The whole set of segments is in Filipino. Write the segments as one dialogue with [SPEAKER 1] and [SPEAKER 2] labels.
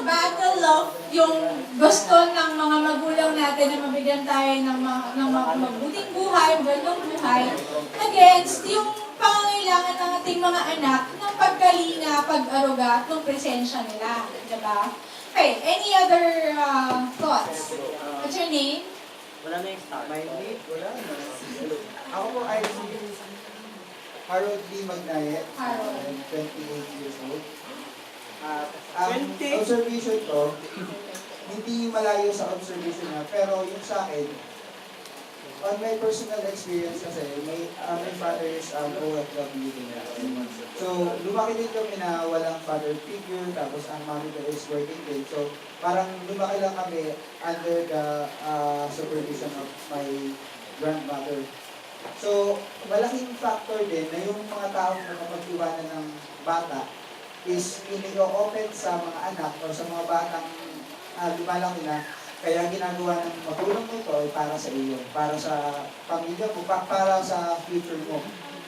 [SPEAKER 1] battle of yung gusto ng mga magulang natin na mabigyan tayo ng mabuting buhay, magandang buhay, against yung pangangailangan ng ating mga anak ng pagkalinga, pag-aruga, at ng presensya nila. Diba? Okay, any other thoughts? What's your name?
[SPEAKER 2] Wala na yung start.
[SPEAKER 3] My name, wala na. Ako po ay si Harold Lee Magnaye.
[SPEAKER 1] Harold.
[SPEAKER 3] I'm 28 years old. Ang observation ko, hindi malayo sa observation na, pero yung sa akin, on my personal experience kasi, my father is OFW din. So, lumaki din kami na walang father figure, tapos ang mami ko is working din. So, parang lumaki lang kami under the supervision of my grandmother. So, malaking factor din na yung mga taong nakapag-iwanan ng bata is ini-open sa mga anak o sa mga batang lumalaki na, kaya ginagawa ng magulang mo ito ay para sa iyo, para sa pamilya mo, para sa future mo.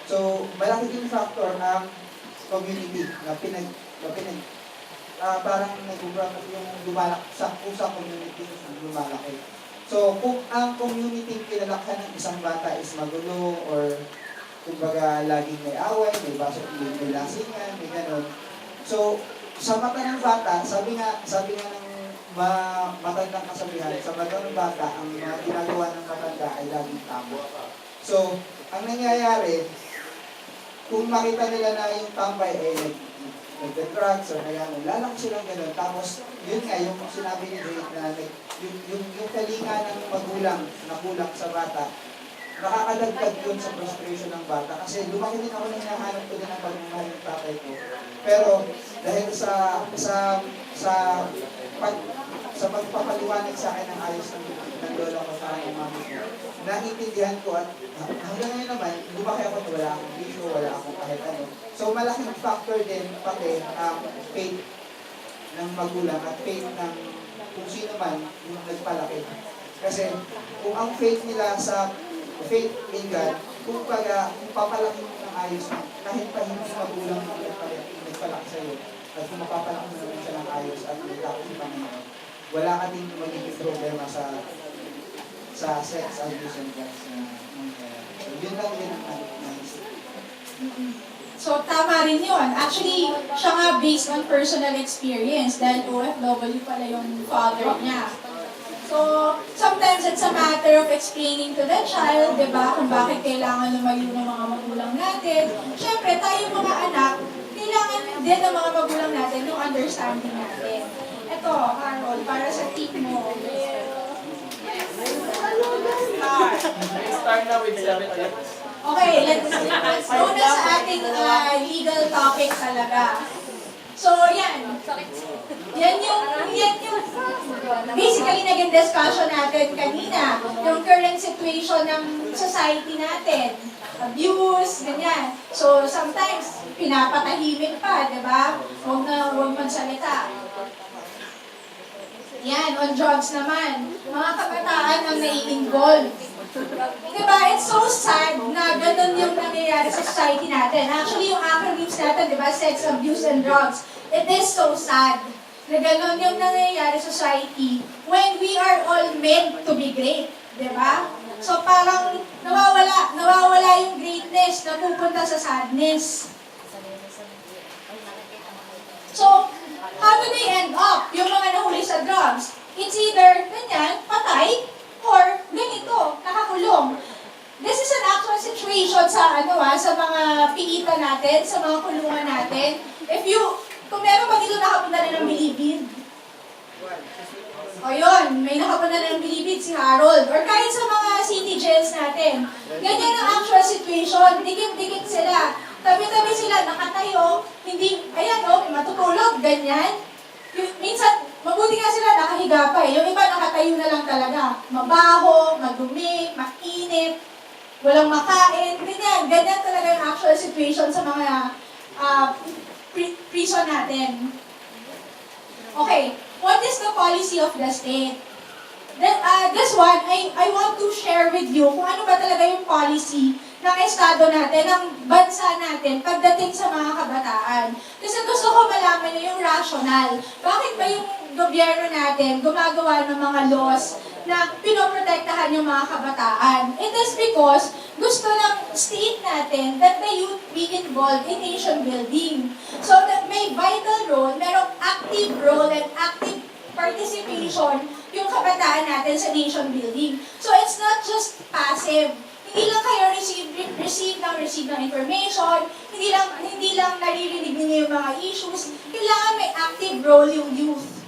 [SPEAKER 3] So, malaki din factor ang community na parang nag-promote yung lumalaki sa community na lumalaki. So, kung ang community pinalakhan ng isang bata is magulo or kumbaga laging may away, may lasingan, may ganon. So, sa mata ng bata, sabi nga ng matandang kasabihan, sa mata ng bata, ang mga ginagawa ng matanda ay laging tama. So, ang nangyayari, kung makita nila na yung tambay ay nag-drugs or lalaki silang gano'n, tapos yun nga, yung sinabi ni Jake na yung kalinga ng magulang na kulang sa bata, nakakadagdag yun sa frustration ng bata. Kasi lumaki din ako na hinahanap ko din ang pagmamahal ng tatay ko. Pero dahil sa pagpapaliwanag sa akin ng ayos ng lola ko sa aking mami ko, naiintindihan ko at hanggang ngayon naman, lumaki ako na wala akong bisyo, wala akong kahit ano. So malaking factor din pati ang faith ng magulang at faith ng kung sino man yung nagpalaki. Kasi kung ang faith nila sa faith in God, kung papalaki mo ng ayos, kahit pa hindi magulang mo nagpalaki sa'yo, at kung mapapalaki mo naman siya ng ayos at nagkakot sa Panginoon, wala ka din magiging problema sa sex abuse and drugs na mangyayari. So, yun lang din ang naisip.
[SPEAKER 1] So, tama rin yun. Actually, siya nga based on personal experience dahil OFW pala yung father niya. So, sometimes it's a matter of explaining to the child, di ba, kung bakit kailangan lumayo ng mga magulang natin. Siyempre, tayo mga anak, kailangan din ng mga magulang natin yung understanding natin. Ito, Harold, para sa team mo.
[SPEAKER 2] Start na with 7 tips.
[SPEAKER 1] Okay, let's go na sa ating legal topic talaga. So, yan. Yan yung basically naging discussion natin kanina. Yung current situation ng society natin. Abuse, ganyan. So, sometimes, pinapatahimik pa, di ba? Huwag magsalita. Yan, on drugs naman. Mga kabataan ang nai-involve. Diba, it's so sad na ganun yung nangyayari sa society natin. Actually, yung acronyms natin, diba, sex, abuse, and drugs, it is so sad na ganun yung nangyayari sa society when we are all meant to be great. Diba? So parang nawawala yung greatness na pupunta sa sadness. So, how do they end up, yung mga nahuli sa drugs? It's either ganyan, patay, or ganito, nakakulong. This is an actual situation sa sa mga piitan natin, sa mga kulungan natin. Kung meron ba dito nakapunta na ng bilibid? O yun, may nakapunta na ng bilibid si Harold. Or kahit sa mga city jails natin. Ganyan ang actual situation, dikit-dikit sila. Tabi-tabi sila, nakatayo, hindi, matutulog, ganyan. Minsan, mabuti nga sila nakahiga pa eh. Yung iba nakatayo na lang talaga. Mabaho, madumi, mainit, walang makain, ganyan. Ganyan talaga yung actual situation sa mga prison natin. Okay, what is the policy of the state? This one, I want to share with you kung ano ba talaga yung policy ng estado natin, ng bansa natin, pagdating sa mga kabataan. Kasi gusto ko malaman nyo yung rational. Bakit ba yung gobyerno natin gumagawa ng mga laws na pinoprotektahan yung mga kabataan? It is because gusto ng state natin that the youth be involved in nation building. So that may vital role, merong active role and active participation yung kabataan natin sa nation building. So it's not just passive. Hindi lang kayo receive ng information, hindi lang naririnig niyo yung mga issues, kailangan may active role yung youth.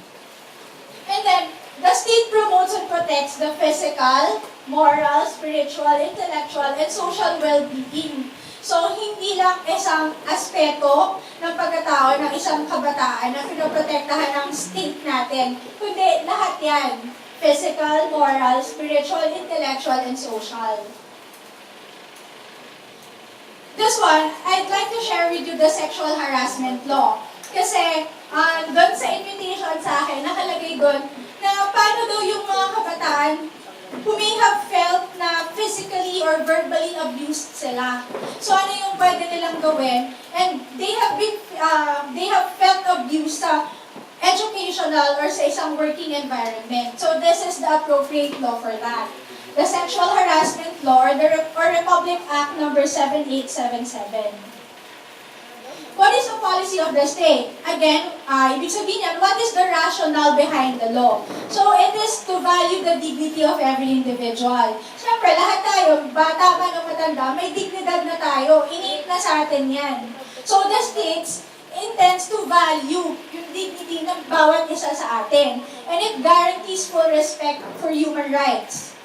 [SPEAKER 1] And then, the state promotes and protects the physical, moral, spiritual, intellectual, and social well-being. So, hindi lang isang aspeto ng pagkatao ng isang kabataan na pinoprotektahan ng state natin, kundi lahat yan. Physical, moral, spiritual, intellectual, and social. This one, I'd like to share with you the sexual harassment law. Kasi, doon sa invitation sa akin, nakalagay doon na paano daw yung mga kabataan who may have felt na physically or verbally abused sila. So, ano yung pwede nilang gawin? And they have felt abused sa educational or sa isang working environment. So, this is the appropriate law for that. The Sexual Harassment Law or Republic Act number 7877. What is the policy of the state? Again, ibig sabihin yan, what is the rationale behind the law? So, it is to value the dignity of every individual. Siyempre, lahat tayo, bata man o matanda, may dignidad na tayo. Iniit na sa atin yan. So, the states intends to value yung dignity ng bawat isa sa atin. And it guarantees full respect for human rights.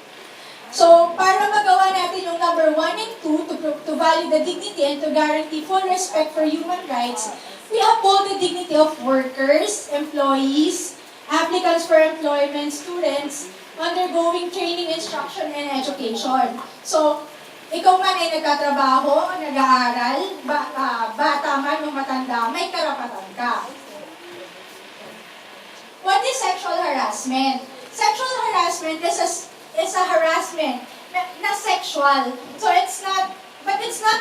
[SPEAKER 1] So, para magawa natin yung number 1 and 2, to value the dignity and to guarantee full respect for human rights, we uphold the dignity of workers, employees, applicants for employment, students, undergoing training, instruction, and education. So, ikaw man ay nagkatrabaho, nag-aaral, bata man o matanda, may karapatan ka. What is sexual harassment? Sexual harassment is a harassment na sexual. So it's not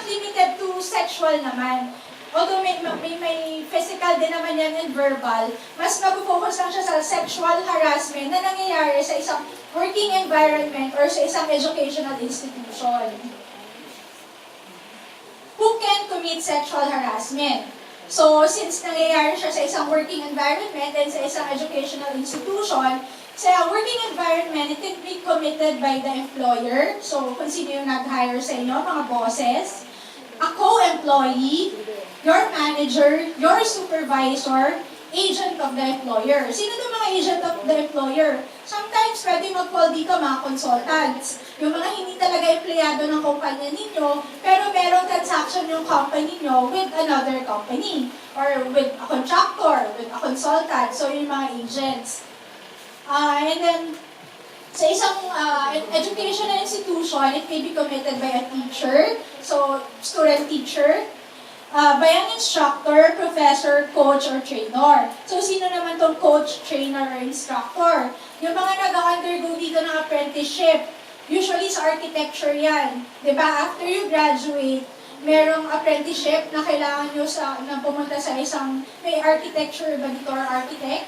[SPEAKER 1] limited to sexual naman. Although may physical din naman yan and verbal, mas mag-focus lang siya sa sexual harassment na nangyayari sa isang working environment or sa isang educational institution. Who can commit sexual harassment? So, since nangyayari siya sa isang working environment and sa isang educational institution, sa working environment, it can be committed by the employer. So, kung sino yung nag-hire sa inyo, mga bosses, a co-employee, your manager, your supervisor, agent of the employer. Sino itong mga agent of the employer? Sometimes, pwede mag-call dito mga consultants. Yung mga hindi talaga empleyado ng kumpanya ninyo, pero merong transaction yung company nyo with another company. Or with a contractor, with a consultant. So, yung mga agents. And then, sa isang educational institution, it may be committed by a teacher, so student teacher, by an instructor, professor, coach, or trainer. So, sino naman tong coach, trainer, or instructor? Yung mga nag-undergo dito ng apprenticeship, usually sa architecture yan. Diba? After you graduate, merong apprenticeship na kailangan nyo na pumunta sa isang, may architecture ba dito or architect?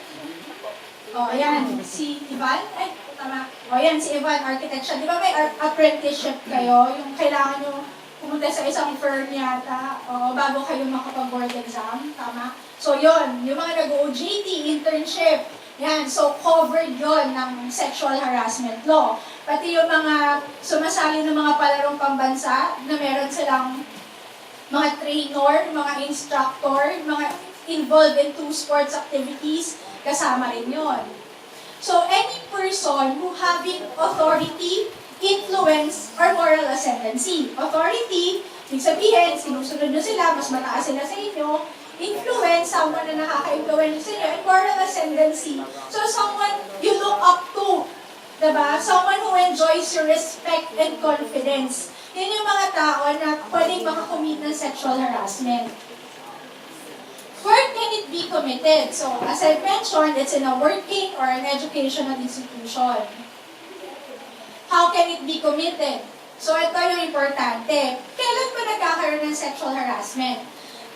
[SPEAKER 1] O, ayan, si Ibaan, tama. O, ayan, si Ibaan, architect siya. Di ba may apprenticeship kayo? Yung kailangan nyo pumunta sa isang firm yata, bago kayo makapag-board exam, tama? So, yon yung mga nag-OJT, internship, yan, so covered yon ng sexual harassment law. Pati yung mga sumasali ng mga palarong pambansa, na meron silang mga trainer, mga instructor, mga involved in 2 sports activities, kasama rin yun. So, any person who having authority, influence, or moral ascendancy. Authority, ibig sabihin, sinusunod nyo sila, mas mataas sila sa inyo. Influence, someone na nakaka-influence sa inyo. And moral ascendancy. So, someone you look up to. Diba? Someone who enjoys your respect and confidence. Yun yung mga tao na pwedeng makakommit ng sexual harassment. Where can it be committed? So, as I mentioned, it's in a working or an educational institution. How can it be committed? So, ito yung importante. Kailan ba nagkakaroon ng sexual harassment?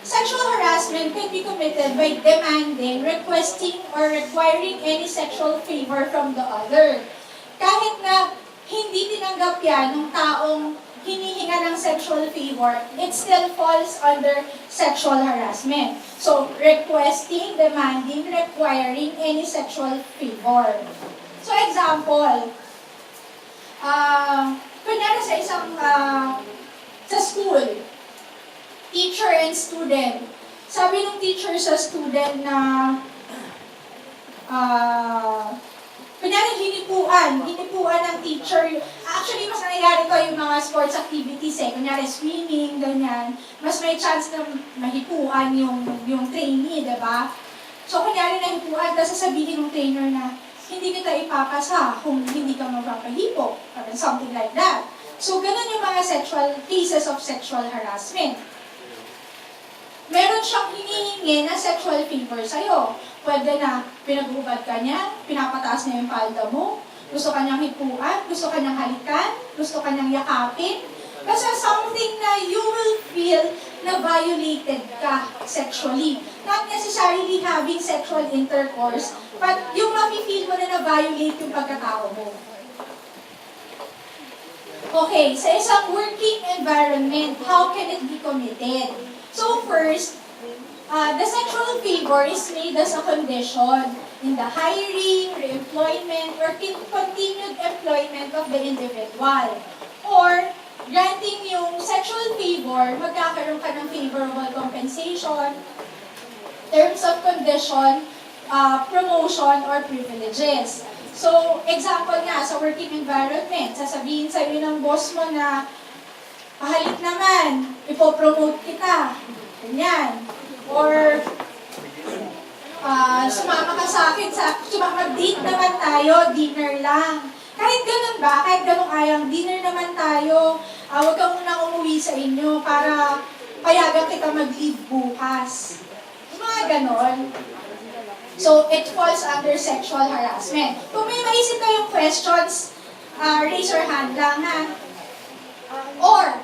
[SPEAKER 1] Sexual harassment can be committed by demanding, requesting, or requiring any sexual favor from the other. Kahit na hindi tinanggap yan ng taong hinihinga ng sexual favor, it still falls under sexual harassment. So, requesting, demanding, requiring any sexual favor. So, example, kunyari sa isang, sa school, teacher and student. Sabi ng teacher sa student na, kunyari hinipuan ng teacher. Actually, mas nangyayari to yung mga sports activities Kunyari swimming, ganyan. Mas may chance na mahipuan yung trainee, diba? So, kunyari nahipuan, tapos sasabihin ng trainer na, hindi kita ipapasa kung hindi ka magpapahipo, or something like that. So, ganun yung mga cases of sexual harassment. Meron siyang hinihingi na sexual favor sa'yo. Pwede na pinag-ubad ka niya, pinapataas niya yung palda mo, gusto ka niyang hipuan, gusto ka niyang halikan, gusto ka niyang yakapin. Kasi something na you will feel na violated ka sexually. Not necessarily having sexual intercourse, but yung mafe-feel mo na na-violate yung pagkatao mo. Okay, sa isang working environment, how can it be committed? So first, the sexual favor is made as a condition in the hiring, re-employment, or continued employment of the individual. Or, granting yung sexual favor, magkakaroon ka ng favorable compensation, terms of condition, promotion, or privileges. So, example nga, sa working environment, sasabihin sa'yo ng boss mo na, pahalik naman, ipopromote kita. Ganyan. Or, sumama ka sa akin, mag-date naman tayo, dinner lang. Kahit ganun ba, kahit ganun ayang, dinner naman tayo, huwag ka muna umuwi sa inyo para payagan kita mag-leave bukas. Yung mga ganun. So, it falls under sexual harassment. Kung may maisip kayong questions, raise your hand lang, ha? Or,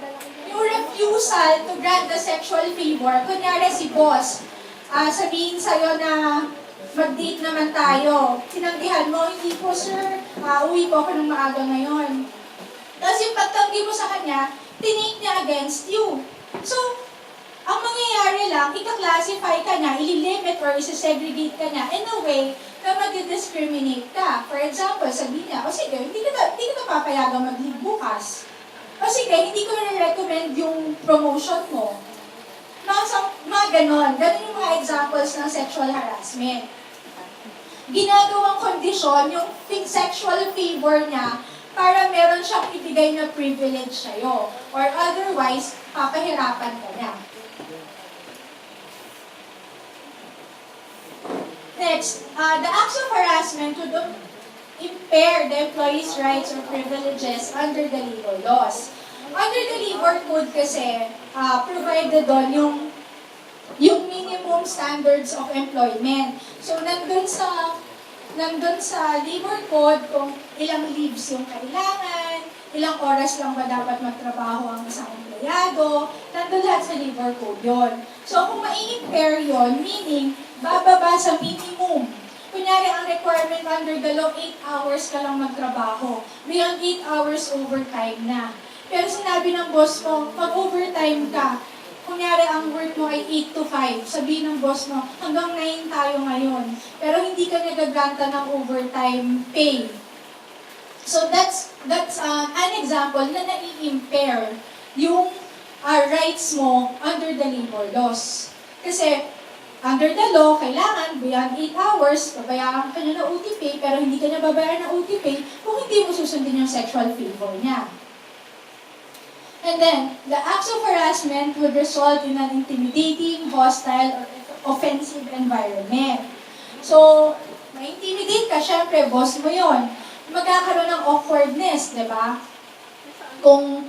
[SPEAKER 1] yung refusal to grant the sexual favor, kunyari si boss, sabihin sa'yo na mag-date naman tayo. Tinanggihan mo, hindi po sir, uwi po ako ng maaga ngayon. Tapos yung pagtanggi mo sa kanya, tinake niya against you. So, ang mangyayari lang, ika-classify ka niya, ililimit or isa-segregate ka niya in a way na mag-discriminate ka. For example, sabihin niya, o sige, hindi kita papayagang mag-leave bukas. O sige, hindi ko na-recommend yung promotion mo. Mga ganon. Ganon yung mga examples ng sexual harassment. Ginagawang kondisyon yung sexual favor niya para meron siyang ibigay na privilege sa'yo. Or otherwise, papahirapan ka niya. Next, the acts of harassment would impair the employee's rights or privileges under the labor laws. Under the labor code kasi, provided doon yung minimum standards of employment. So, nandun sa labor code kung ilang leaves yung kailangan, ilang oras lang ba dapat magtrabaho ang isang empleyado, nandun lahat sa labor code yon. So, kung mai-impair yon, meaning, bababa sa minimum. Kunyari, ang requirement under the law, 8 hours ka lang magtrabaho. Beyond 8 hours, overtime na. Pero sinabi ng boss mo, pag overtime ka, kunyari ang work mo ay 8 to 5, sabihin ng boss mo, hanggang 9 tayo ngayon. Pero hindi ka nagagranta ng overtime pay. So that's an example na nai-impair yung rights mo under the labor laws. Kasi under the law, kailangan beyond 8 hours, babayaran ka niya ng OT pay, pero hindi ka niya babayaran ng OT pay kung hindi mo susundin yung sexual favor niya. And then, the acts of harassment would result in an intimidating, hostile, or offensive environment. So, ma-intimidate ka, syempre, boss mo yon. Magkakaroon ng awkwardness, di ba? Kung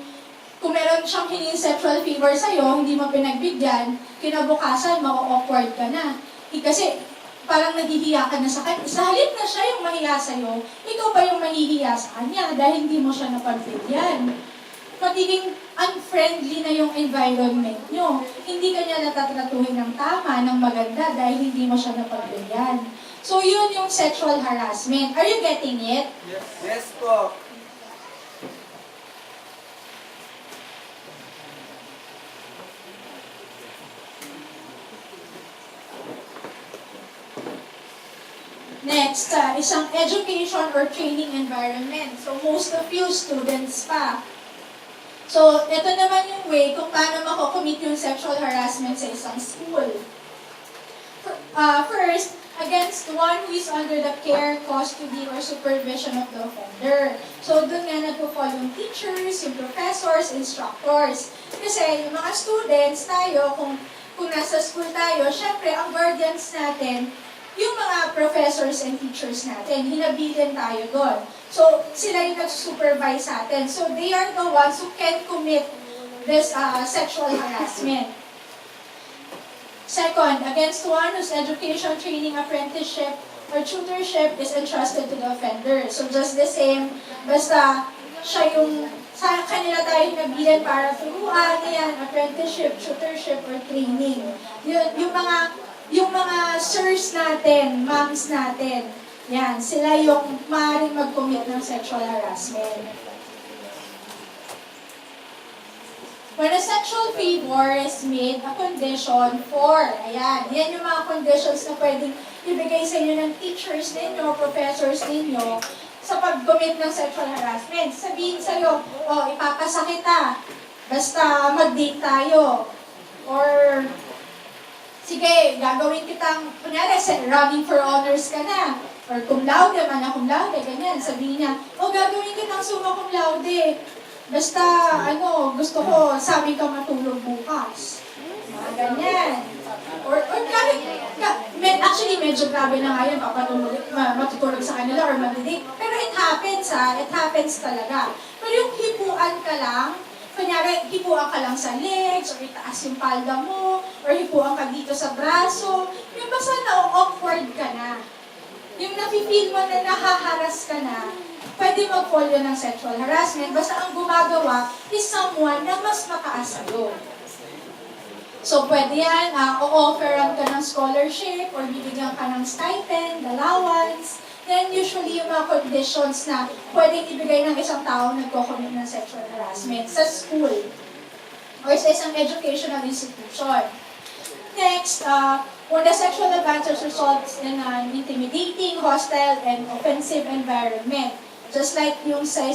[SPEAKER 1] meron siyang hingin sexual favor sa'yo, hindi mo pinagbigyan, kinabukasan, ma-awkward ka na. Kasi, parang naghihiya ka na sa kanya. Sa halip na siya yung mahiya sa'yo, ikaw pa yung mahihiya sa kanya dahil hindi mo siya napagbigyan. magiging unfriendly na yung environment nyo. Hindi ka niya natatratuhin ng tama, ng maganda, dahil hindi mo siya napagbigyan. So, yun yung sexual harassment. Are you getting it?
[SPEAKER 4] Yes po.
[SPEAKER 1] Next, isang education or training environment. So, most of you, students pa. So, ito naman yung way kung paano makocommit yung sexual harassment sa isang school. First, against one who is under the care, custody, or supervision of the offender. So, dun nga nagpo-fall yung teachers, yung professors, instructors. Kasi yung mga students tayo, kung nasa school tayo, syempre, ang guardians natin, yung mga professors and teachers natin, hinabilin tayo doon. So, sila yung nag-supervise sa atin. So, they are the ones who can commit this sexual harassment. Second, against one whose education, training, apprenticeship, or tutorship is entrusted to the offender. So, just the same, basta siya yung sa kanila tayo hinabilin para turuan, yan, apprenticeship, tutorship, or training. Yung mga sirs natin, moms natin, yan, sila yung maaaring mag-commit ng sexual harassment. When a sexual favor is made a condition for, ayan, yan yung mga conditions na pwedeng ibigay sa inyo ng teachers ninyo, professors ninyo, sa pag-commit ng sexual harassment. Sabihin sa'yo, ipapasa kita, basta mag-date tayo, or sige, gagawin kitang, kunyari, running for honors ka na. Or cum laude, mana cum laude, ganyan. Sabihin niya, gagawin kitang summa cum laude. Basta, gusto ko, sabi ka matulog bukas. Mga ganyan. Or kahit, actually, medyo grabe na nga yun, matutulog sa kanila or mag-date. Pero it happens talaga. Pero yung hipuan ka lang, kunyari, hipuan ka lang sa legs, or itaas yung palda mo, or hipuan ka dito sa braso, yung basta na-awkward ka na. Yung nafe-feel mo na nahaharas ka na, pwede mag-fall yun ng sexual harassment, basta ang gumagawa is someone na mas mataas sa'yo. So, pwede yan, o-offeran ka ng scholarship, or bibigyan ka ng stipend, allowance. Then, usually, yung mga conditions na pwedeng ibigay ng isang tao nagko-commit ng sexual harassment sa school or sa isang educational institution. Next, when the sexual advances results in an intimidating, hostile, and offensive environment. Just like yung sa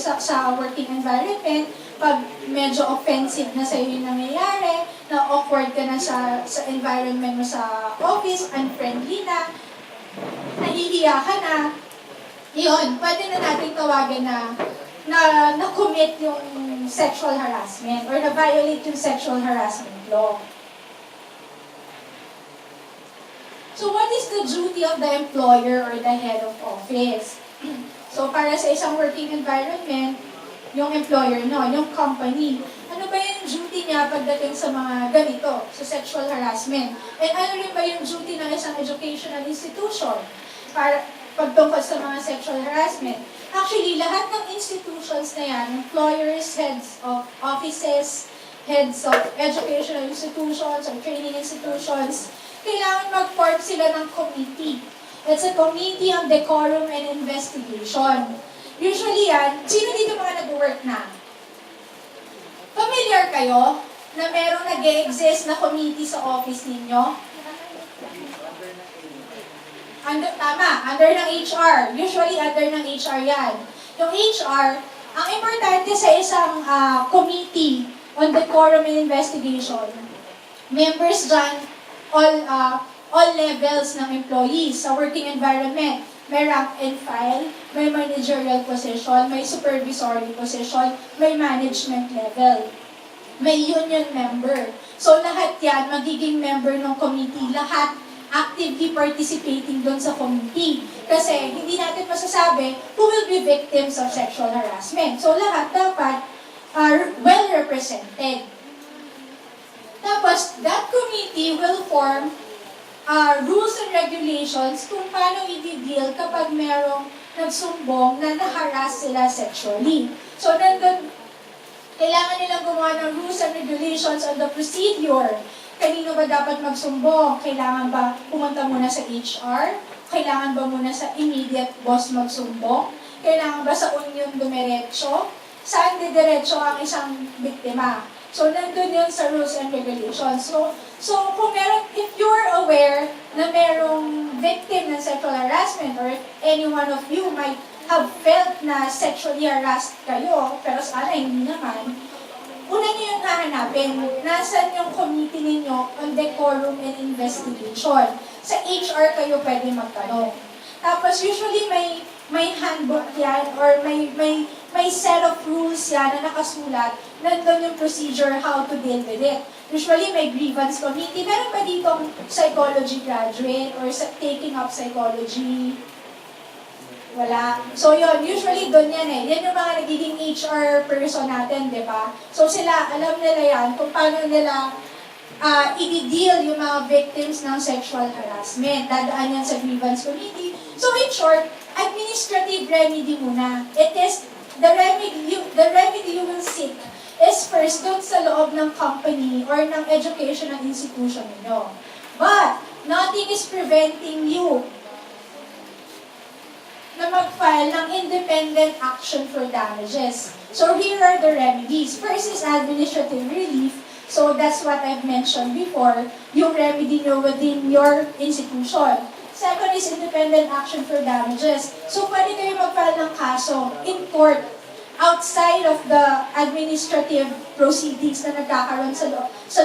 [SPEAKER 1] working environment, pag medyo offensive na sa'yo yung nangyayari, na awkward ka na sa environment mo sa office, unfriendly na, nahihiya ka na, yun, pwede na natin tawagin na commit yung sexual harassment or na-violate yung sexual harassment law. So what is the duty of the employer or the head of office? So para sa isang working environment, yung employer yung company, ano ba yung duty niya pagdating sa mga ganito, sa sexual harassment? And ano rin ba yung duty ng isang educational institution para pagtungkol sa mga sexual harassment? Actually, lahat ng institutions na yan, employers, heads of offices, heads of educational institutions or training institutions, kailangan mag-form sila ng committee. It's a committee on decorum and investigation. Usually yan, sino dito mga nag-work na? Familiar kayo na merong nag-e-exist na committee sa office ninyo? Under ng HR. Usually under ng HR yan. Yung HR, ang importante sa isang committee on decorum and investigation, members dyan, all levels ng employees sa working environment. May rank and file, may managerial position, may supervisory position, may management level, may union member. So lahat yan, magiging member ng committee, lahat actively participating doon sa committee. Kasi hindi natin masasabi who will be victims of sexual harassment. So lahat dapat are well represented. Tapos, that committee will form rules and regulations kung paano i-deal kapag merong nagsumbong na naharas sila sexually. So, nandun Kailangan nilang gumawa ng rules and regulations on the procedure. Kanino ba dapat magsumbong? Kailangan ba pumunta muna sa HR? Kailangan ba muna sa immediate boss magsumbong? Kailangan ba sa union dumiretso? Saan didiretso ang isang biktima? So, nandun yun sa rules and regulations. So kung meron, if you're aware na merong victim ng sexual harassment or if any one of you might have felt na sexually harassed kayo, pero sana hindi naman, una niyo yung hahanapin, nasan yung committee ninyo on decorum and investigation. Sa HR kayo pwede magtanong. Tapos usually may handbook yan or may set of rules yan na nakasulat. Nandun yung procedure how to deal with it. Usually may grievance committee. Meron ba ditong psychology graduate or taking up psychology? Wala. So yun, usually doon yan eh. Yan yung mga nagiging HR person natin, di ba? So sila, alam nila yan kung paano nila i-deal yung mga victims ng sexual harassment. Dadaan yan sa grievance committee. So in short, administrative remedy muna. It is, the remedy you will seek is first doon sa loob ng company or ng educational institution ninyo. But, nothing is preventing you na mag-file ng independent action for damages. So here are the remedies. First is administrative relief. So that's what I've mentioned before, yung remedy nyo within your institution. Second is independent action for damages. So pwede kayo mag-file ng kaso in court outside of the administrative proceedings na nagkakaroon sa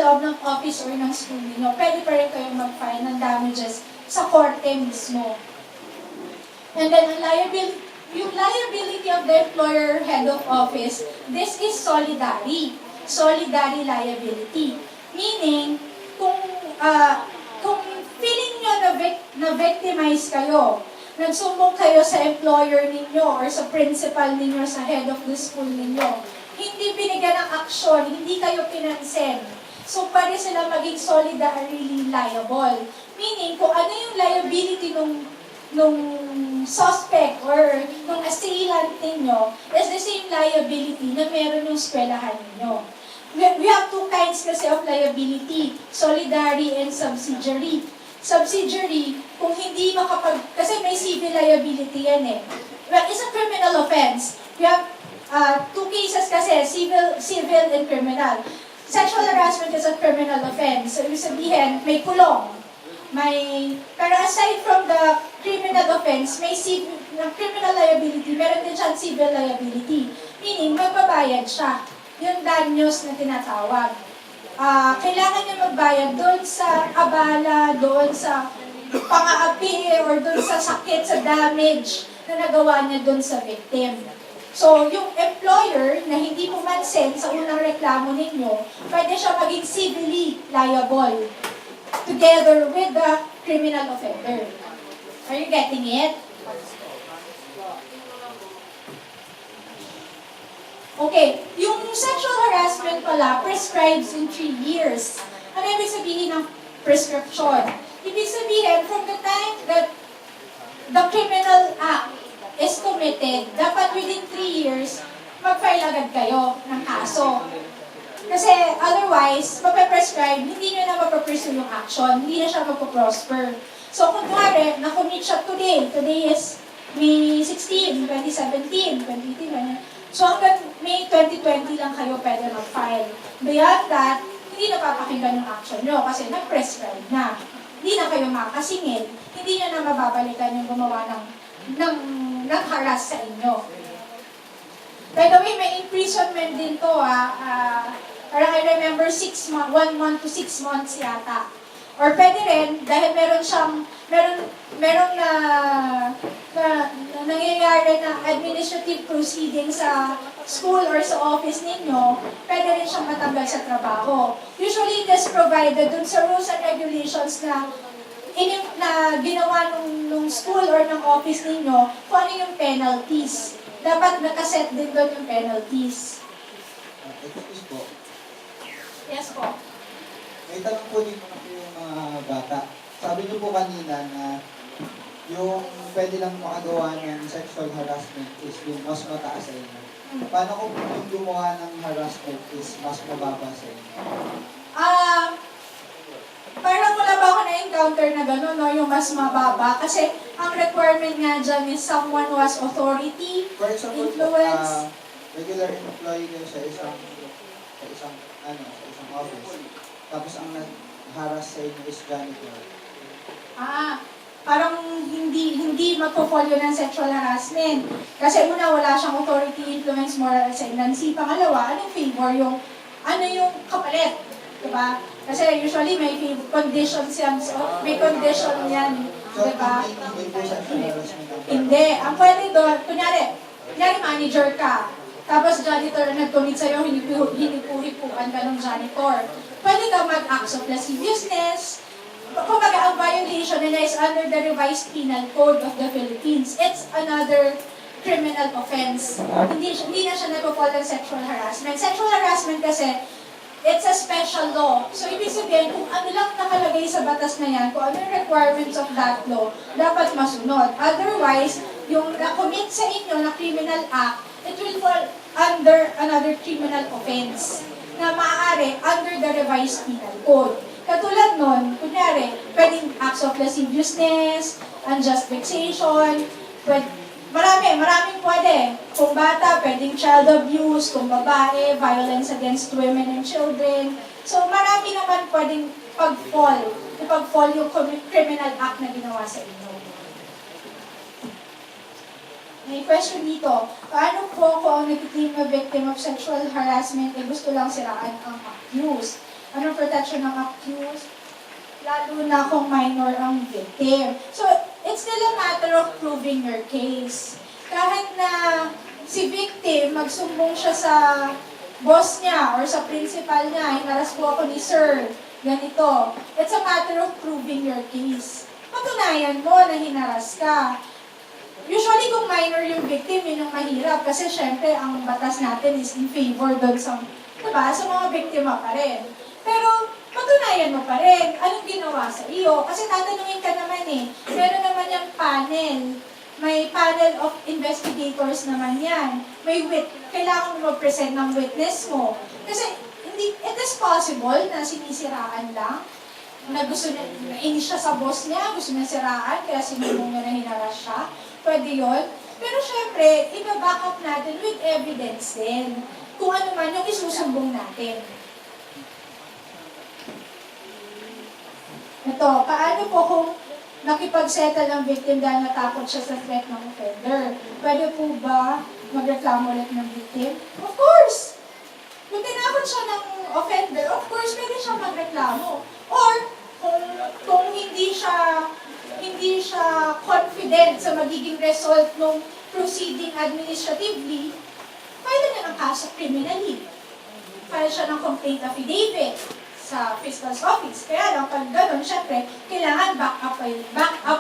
[SPEAKER 1] loob ng office or ng school niyo. Pwede pa rin kayo mag-file ng damages sa korte mismo. And then, yung liability of the employer head of office, this is solidary liability. Meaning, kung feeling nyo na victimize kayo, nagsumbong kayo sa employer ninyo or sa principal ninyo, sa head of the school ninyo, hindi binigyan ng aksyon, hindi kayo pinansin. So, pwede sila maging solidarily liable. Meaning, kung ano yung liability nung suspect or nung assailant ninyo, is the same liability na meron yung eskwelahan ninyo. We have two kinds kasi of liability, solidary and subsidiary. Subsidiary, kung hindi kasi may civil liability yan eh. Well, it's a criminal offense. We have two cases kasi, civil and criminal. Sexual harassment is a criminal offense. So, ibig sabihin, may kulong. Pero aside from the criminal offense, may criminal liability, meron din siyang civil liability. Meaning, magbabayad siya. Yung danyos na tinatawag. Kailangan niya magbayad doon sa abala, doon sa pang-aapi, or doon sa sakit, sa damage na nagawa niya doon sa victim. So, yung employer na hindi pumansin sa unang reklamo ninyo, pwede siya maging civilly liable together with the criminal offender. Are you getting it? Okay, yung sexual harassment pala prescribes in 3 years. Ano ibig sabihin ng prescription? Ibig sabihin, from the time that the criminal act is committed, dapat within 3 years, mag-file agad kayo ng kaso. Kasi otherwise, mape-prescribe, hindi nyo na mapapursue yung action, hindi na siya magpo-prosper. So kung kunwari, na-commit siya today is May 16, 2017, 2018, so hanggang May 2020 lang kayo pwede mag-file. Beyond that, hindi na papakinggan yung action nyo kasi nag-prescribe na. Hindi na kayo makasingil, hindi nyo na mababalikan yung gumawa ng harass sa inyo. By the way, may imprisonment din to parang I remember 1 month to 6 months yata. Or pwede rin, dahil meron nangyayari na administrative proceeding sa school or sa office ninyo, pwede rin siyang matanggal sa trabaho. Usually, it is provided dun sa rules and regulations na ginawa nung school or ng office ninyo, kung ano yung penalties. Dapat nakaset din doon yung penalties.
[SPEAKER 3] Excuse po.
[SPEAKER 1] Yes po.
[SPEAKER 3] May tanong po din po yung mga bata. Sabi niyo po kanina na yung pwede lang makagawa ng sexual harassment is yung mas mataas sa inyo. Paano kung yung gumawa ng harassment is mas mababa sa inyo?
[SPEAKER 1] Parang wala ba ako na-encounter na gano'n, no? Yung mas mababa. Kasi ang requirement nga dyan is someone who has authority,
[SPEAKER 3] For example,
[SPEAKER 1] influence.
[SPEAKER 3] regular employee kayo sa isang office. Tapos ang nag-harass sa inyo is janitor.
[SPEAKER 1] Parang hindi magpo-fall yun ng sexual harassment. Kasi una, wala siyang authority, influence, moral ascendancy. Pangalawa, anong favor? Yung kapalit. Diba? Kasi usually may conditions yan. So, may condition yan.
[SPEAKER 3] So,
[SPEAKER 1] Diba?
[SPEAKER 3] hindi po sexual harassment ang
[SPEAKER 1] Hindi. Ang pwede doon, kunyari manager ka. Tapos janitor na nag-commit sa'yo, hinipu-hipuan ka ng janitor. Pwede ka mag-acts of lasciviousness. Kumbaga, ang violation nila is under the revised penal code of the Philippines. It's another criminal offense. Hindi na siya nagpo-fall ng sexual harassment. Sexual harassment kasi, it's a special law. So, ibig sabihin, kung ano lang nakalagay sa batas na yan, kung ano yung requirements of that law, dapat masunod. Otherwise, yung na-commit sa inyo na criminal act, it will fall under another criminal offense na maaari under the revised penal code. Katulad nun, kunyari, pwedeng acts of lasciviousness, unjust vexation, maraming pwede. Kung bata, pwedeng child abuse, kung babae, violence against women and children. So, marami naman pwedeng ipag-fall yung criminal act na ginawa sa inyo. May question dito, paano po kung ang nag-claim na victim of sexual harassment ay gusto lang siraan ang accused? Anong protection ng accused? Lalo na kung minor ang victim. So, it's still a matter of proving your case. Kahit na si victim, magsumbong siya sa boss niya or sa principal niya, hinaras po ako ni sir, ganito. It's a matter of proving your case. Patunayan mo na hinaras ka. Usually, kung minor yung victim, yun yung mahirap. Kasi syempre, ang batas natin is in favor doon sa mga biktima pa rin. Pero, patunayan mo pa rin, anong ginawa sa iyo? Kasi tatanungin ka naman meron naman yung panel. May panel of investigators naman yan. Kailangan mo mag-present ng witness mo. Kasi, it is possible na sinisiraan lang, na gusto na, nainis siya sa boss niya, gusto niya siraan, kaya sinubong niya na hinaras siya. Pwede yun. Pero syempre, iba-back up natin with evidence din. Kung ano man yung isusumbong natin. Ito, paano po kung nakipag-settle ang victim dahil natakot siya sa threat ng offender? Pwede po ba magreklamo ulit ng victim? Of course! Kung tinakot siya ng offender, of course, pwede siya magreklamo. Or, kung hindi siya confident sa magiging result ng proceeding administratively, file niya ng kaso criminally. File siya ng complaint affidavit sa fiscal's office. Kaya lang, pag gano'n, syempre, kailangan back up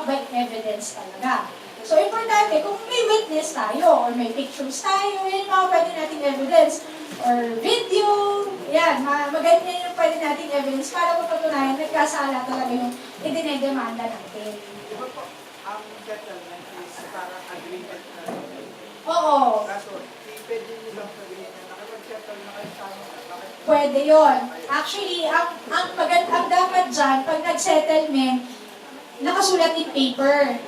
[SPEAKER 1] by evidence talaga. So, importante, kung may witness tayo, or may pictures tayo, yan yung mga pwede nating evidence, or video, yan, maganda yung pwede nating evidence para mapatunayan, nagkasala talaga yung idinedemanda natin.
[SPEAKER 4] Ang settlement is parang agreement na.
[SPEAKER 1] Oo.
[SPEAKER 4] Kaso, pwede nyo lang sabihin na nakapag-settle na kayo sa amin.
[SPEAKER 1] Pwede yon. Actually, ang dapat dyan, pag nag-settlement, nakasulat in paper.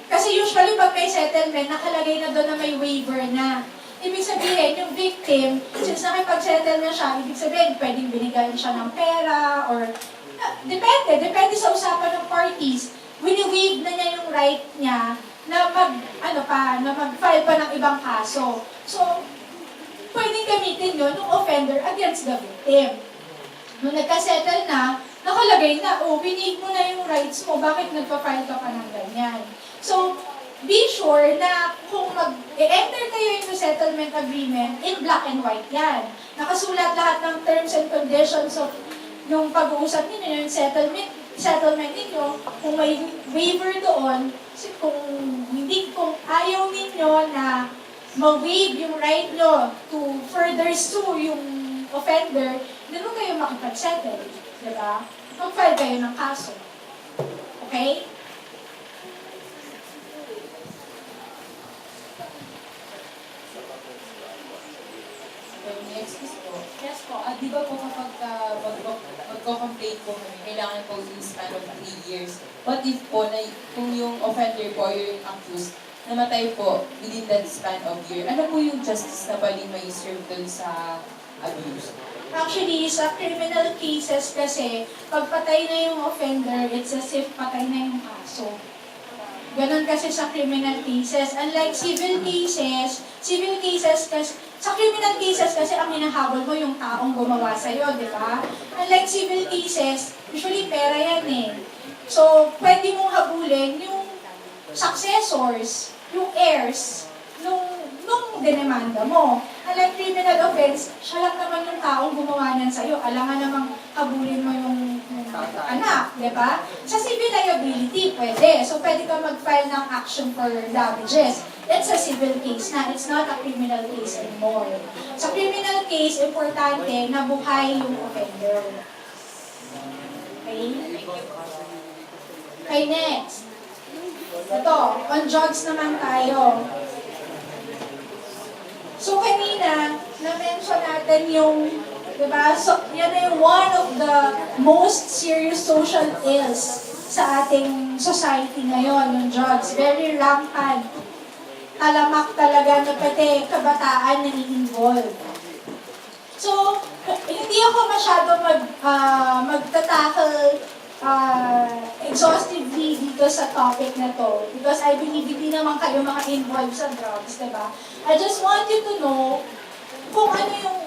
[SPEAKER 1] Kasi usually pag may settlement, nakalagay na doon na may waiver na. Ibig sabihin, yung victim, since nakipag-settle na siya, ibig sabihin, pwedeng binigyan siya ng pera, or depende sa usapan ng parties. Wini-waive na niya yung right niya na mag-file pa ng ibang kaso. So, pwedeng gamitin yun ng offender against the victim. Nung nagka-settle na, nakalagay na, wini-waive mo na yung rights mo, bakit nagpa-file ka pa ng ganyan? So, be sure na kung mag-enter kayo into settlement agreement, in black and white yan. Nakasulat lahat ng terms and conditions of yung pag-uusap ninyo, yung settlement ninyo, kung may waiver doon, kung ayaw ninyo na ma-waive yung right nyo to further sue yung offender, doon kayo makipag-settle. Diba? Mag-file kayo ng kaso. Okay?
[SPEAKER 5] excuse po. Yes po, di ba po kapag magko-complain po kami, kailangan po yung span of 3 years. What if po, na, kung yung offender po, yung accused, namatay po within that span of year, ano po yung justice na pwedeng may serve dun sa abuse?
[SPEAKER 1] Actually, sa criminal cases kasi, pag patay na yung offender, it's as if patay na yung kaso. Ganon kasi sa criminal cases. Unlike civil cases kasi, sa criminal cases kasi ang hinahabol mo yung taong gumawa sa'yo, di ba? Unlike civil cases, usually pera yan eh. So, pwede mong habulin yung successors, yung heirs, nung dinemanda mo. Unlike criminal offense, siya lang naman yung taong gumawa niyan sa'yo. Alangan namang habulin mo yung anak, di ba? Sa civil liability, pwede. So, pwede ka mag-file ng action for damages. It's a civil case na. It's not a criminal case anymore. Sa criminal case, importante na buhay yung offender. Okay? Okay, next. Ito, on drugs naman tayo. So, kanina, na-mention natin yung, diba, so, yan na yung one of the most serious social ills sa ating society ngayon, yung drugs. Very rampant. Talamak talaga na pati kabataan na i-involve. So, hindi ako masyado magtatakal exhaustively dito sa topic na to because I believe hindi naman kayo mga involved sa drugs, diba? I just want you to know kung ano yung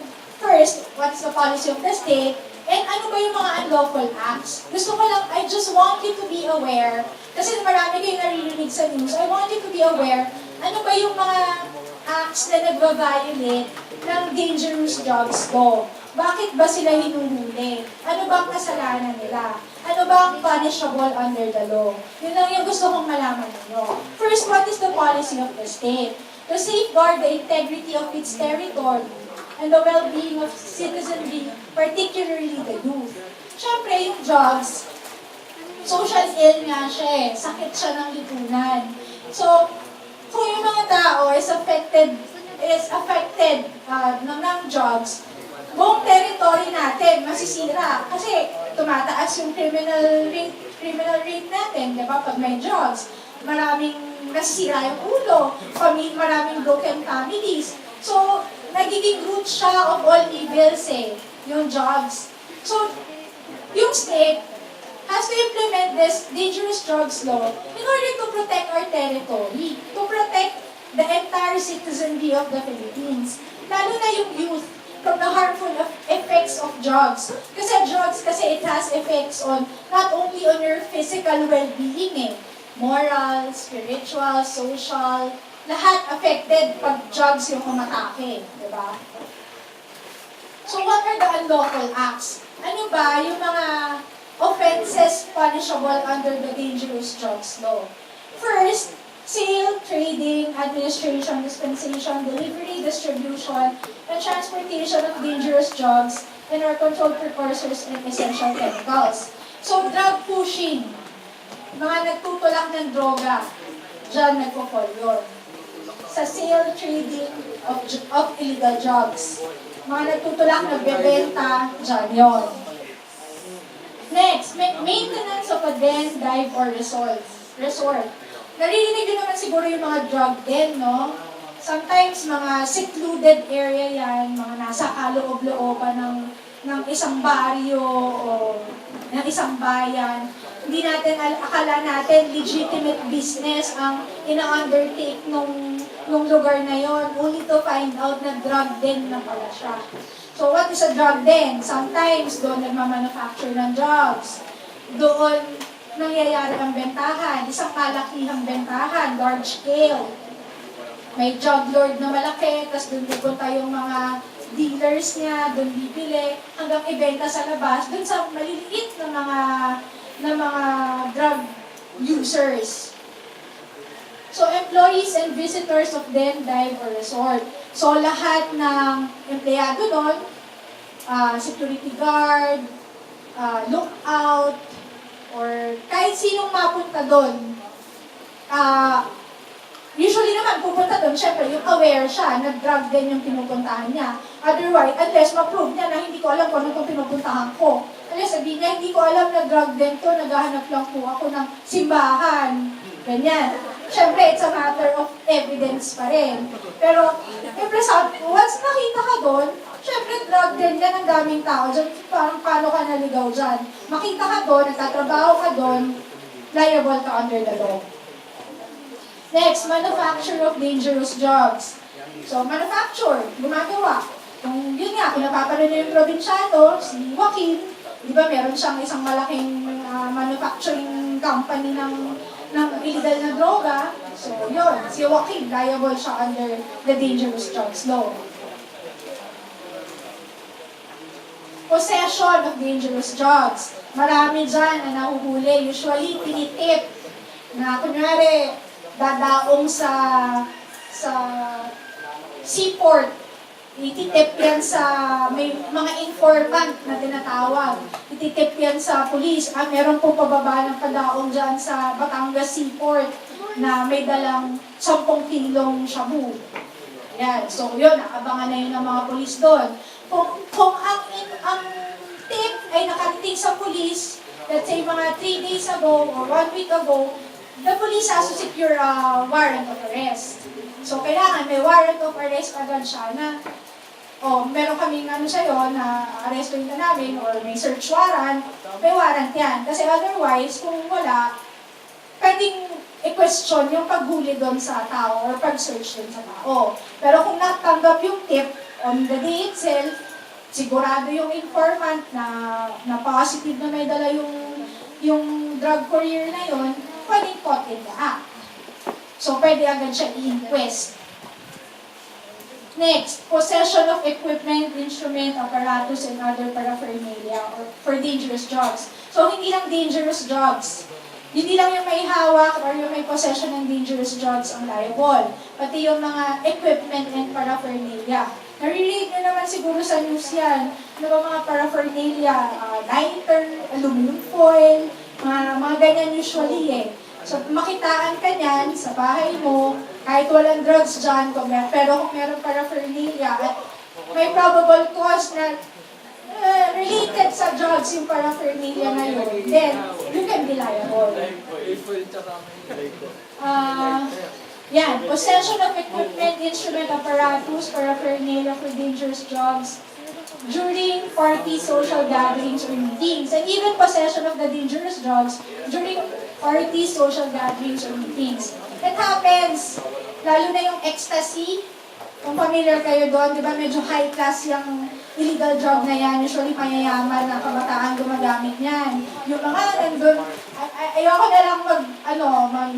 [SPEAKER 1] first, what's the policy of the state, and ano ba yung mga unlawful acts. Gusto ko lang, I just want you to be aware, kasi marami kayong naririnig sa news, I want you to be aware, ano ba yung mga acts na nagva-violate ng dangerous drugs law. Bakit ba sila hinuhuli? Ano ba ang kasalanan nila? Ano ba ang punishable under the law? Yun lang yung gusto kong malaman ninyo. First, what is the policy of the state? To safeguard the integrity of its territory and the well-being of citizenry, particularly the youth. Siyempre, yung drugs, social ill nga siya eh. Sakit siya ng lipunan. So, kung yung mga tao is affected ng drugs, buong territory natin masisira kasi tumataas yung criminal rate natin, di ba? Pag may drugs, maraming nasisira yung ulo, maraming broken families. So, nagiging root siya of all evils eh, yung drugs. So, yung state has to implement this dangerous drugs law in order to protect our territory, to protect the entire citizenry of the Philippines. Lalo na yung youth, from the harmful effects of drugs. Kasi drugs, it has effects on, not only on your physical well-being eh, moral, spiritual, social, lahat affected pag drugs yung kumatake, di ba? So what are the unlawful acts? Ano ba yung mga offenses punishable under the dangerous drugs law? First, sale, trading, administration, dispensation, delivery, distribution, and transportation of dangerous drugs and or controlled precursors and essential chemicals. So, drug pushing. Mga nagtutulak ng droga, dyan nagpo-fall yun. Sa sale, trading of illegal drugs. Mga nagtutulak, nagbebenta, dyan yun. Next, maintenance of a den, dive, or resort. Naririnig din naman siguro yung mga drug den, no? Sometimes, mga secluded area yan, mga nasa kaloob-looban ng isang baryo o ng isang bayan. Hindi natin, akala natin, legitimate business ang ina-undertake nung lugar na yon, only to find out na drug den na pala siya. So, what is a drug den? Sometimes, doon nagmamanufacture ng drugs. Doon, nangyayari ang bentahan, isang malakihang bentahan, large scale. May drug lord na malaki, tapos doon pupunta yung mga dealers niya, doon bibili, hanggang ibenta sa labas, doon sa maliliit na mga drug users. So, employees and visitors of den, dive, or resort. So, lahat ng empleyado doon, security guard, lookout, or kahit sinong mapunta doon, usually naman, naman pupunta doon, syempre yung aware siya, nag-drug din yung pinupuntahan niya. Otherwise, unless ma-prove niya na hindi ko alam kung ano itong pinupuntahan ko. Unless sabihin niya, hindi ko alam na drug din to, naghahanap lang po ako ng simbahan. Ganyan. Syempre, it's a matter of evidence pa rin. Pero, once nakita ka doon, syempre, drug din yan ang daming tao dyan. Parang paano ka naligaw dyan? Makita ka doon, nagtatrabaho ka doon, liable ka under the law. Next, manufacture of dangerous drugs. So, manufacture, gumagawa. Kung yun nga, kung napapanood niyo yung probinsyano, si Joaquin, di ba meron siyang isang malaking manufacturing company ng illegal na droga. So, yun, si Joaquin, liable siya under the dangerous drugs law. Possession of dangerous drugs. Marami dyan na nahuhuli. Usually, tinitip na kunyari, dadaong sa seaport. Ititip yan sa may mga informant na tinatawag. Ititip yan sa police. Meron po pababa ng padaong dyan sa Batangas Seaport na may dalang 10 kilong shabu. Yan. So yun, nakabangan na yun ng mga police doon. Kung ang tip ay nakarating sa police, let's say mga 3 days ago or 1 week ago, the police has to secure a warrant of arrest. So, kailangan may warrant of arrest agad siya na, meron kaming sa'yo na arrestuin ka namin or may search warrant, may warrant yan. Kasi otherwise, kung wala, pwedeng i-question yung paghuli doon sa tao or pag-search doon sa tao. Pero kung natanggap yung tip on the day itself, sigurado yung informant na positive na may dala yung drug courier na yun, pwedeng caught in the act. So, pwede agad siya i-inquest. Next, possession of equipment, instrument, apparatus, and other paraphernalia for dangerous drugs. So, hindi lang dangerous drugs. Hindi lang yung may hawak or yung may possession ng dangerous drugs ang liable. Pati yung mga equipment and paraphernalia. Naririnig nyo naman siguro sa news yan. Ano ba mga paraphernalia? Lighter, aluminum foil, mga ganyan usually eh. So, makitaan ka niyan sa bahay mo, kahit walang drugs dyan, pero kung meron paraphernalia at may probable cause na related sa drugs yung paraphernalia na yun, then you can be liable. Yan, possession of equipment, instrument, apparatus, paraphernalia for dangerous drugs during party, social gatherings, or meetings. And even possession of the dangerous drugs during party, social gatherings, or meetings. It happens, lalo na yung ecstasy. Kung familiar kayo doon, di ba medyo high class yung illegal drug na yan. Usually mayayaman na kabataan gumagamit yan. Yung mga nandun, ayoko na lang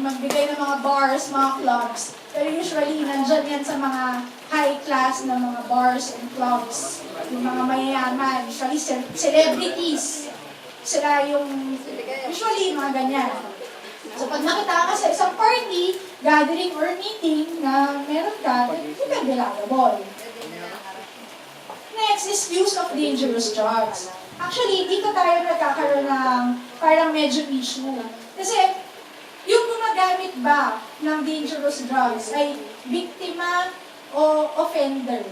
[SPEAKER 1] magbigay ng mga bars, mga clubs. Pero usually, nandyan yan sa mga high class na mga bars and clubs. Yung mga mayayaman, usually celebrities. Sila yung, usually, mga ganyan. So, pag nakita ka sa isang party, gathering or meeting na meron ka, then you can be liable. Next is use of dangerous drugs. Actually, dito tayo nagkakaroon ng parang medyo issue. Kasi, yung gumagamit ba ng dangerous drugs ay biktima o offender?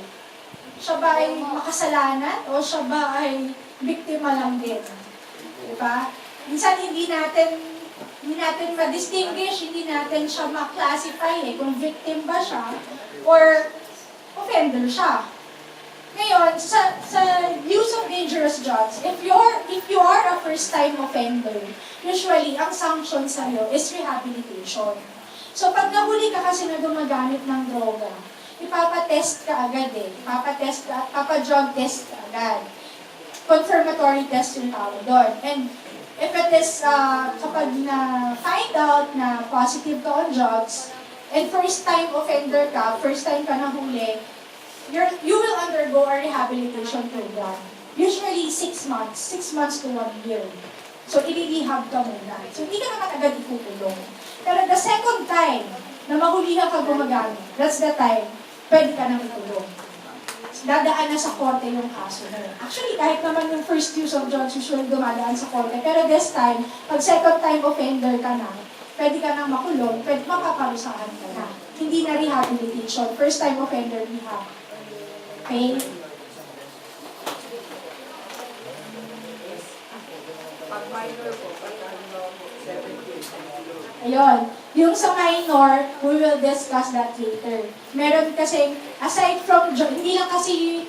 [SPEAKER 1] Siya ba ay makasalanan o siya ba ay biktima lang din? Diba? Minsan hindi natin ma-distinguish, hindi natin siya ma-classify kung victim ba siya or offender siya. Ngayon, sa use of dangerous drugs, if you are a first-time offender, usually, ang sanction sa'yo is rehabilitation. So, pag nahuli ka kasi na gumagamit ng droga, ipapatest ka agad papa-drug test ka agad. Confirmatory test yung tawag doon. And if it is, kapag na-find out na positive ka on drugs, and first-time offender ka, first-time ka nahuli, you will undergo a rehabilitation program. Usually 6 months, 6 months to 1 year. So, i-rehab ka muna. So, hindi ka naman agad ikukulong. Pero the second time na mahulihan ka gumagamit, that's the time, pwede ka nang ikulong. Dadaan na sa korte yung kaso na yun. Actually, kahit naman yung first use of drugs, usually dumadaan sa korte. Pero this time, pag second time offender ka na, pwede ka nang makulong, pwede mapaparusahan ka na. hindi na rehabilitation. First time offender rehab. Okay?
[SPEAKER 4] Pag minor po, pag ano po, 7 years and below.
[SPEAKER 1] Ayun. Yung sa minor, we will discuss that later. Meron kasi, aside from, hindi lang kasi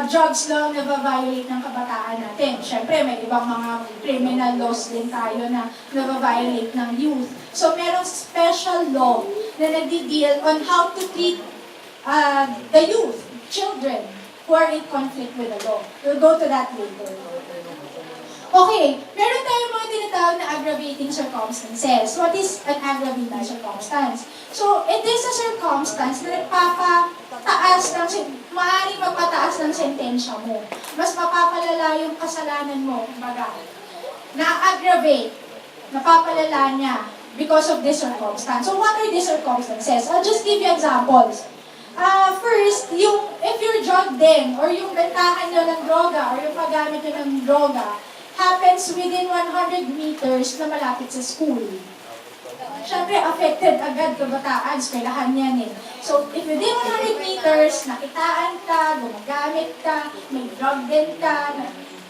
[SPEAKER 1] drugs lang na violate ng kabataan natin. Siyempre, may ibang mga criminal laws din tayo na violate ng youth. So, merong special law na nagdi-deal on how to treat the youth, children, who are in conflict with the law. We'll go to that later. Okay, meron tayong mga tinatawag na aggravating circumstances. What is an aggravating circumstance? So, it is a circumstance na nagpapataas maaaring magpataas ng sentensya mo. Mas mapapalala yung kasalanan mo, kumbaga. Na-aggravate, napapalala niya because of this circumstance. So, what are these circumstances? I'll just give you examples. First, if you're drug den, or yung bentahan nyo ng droga, or yung paggamit nyo ng droga, happens within 100 meters na malapit sa school. Siyempre, affected agad kabataan, eskwelahan yan eh. So, if within 100 meters, nakitaan ka, gumagamit ka, may drug den ka,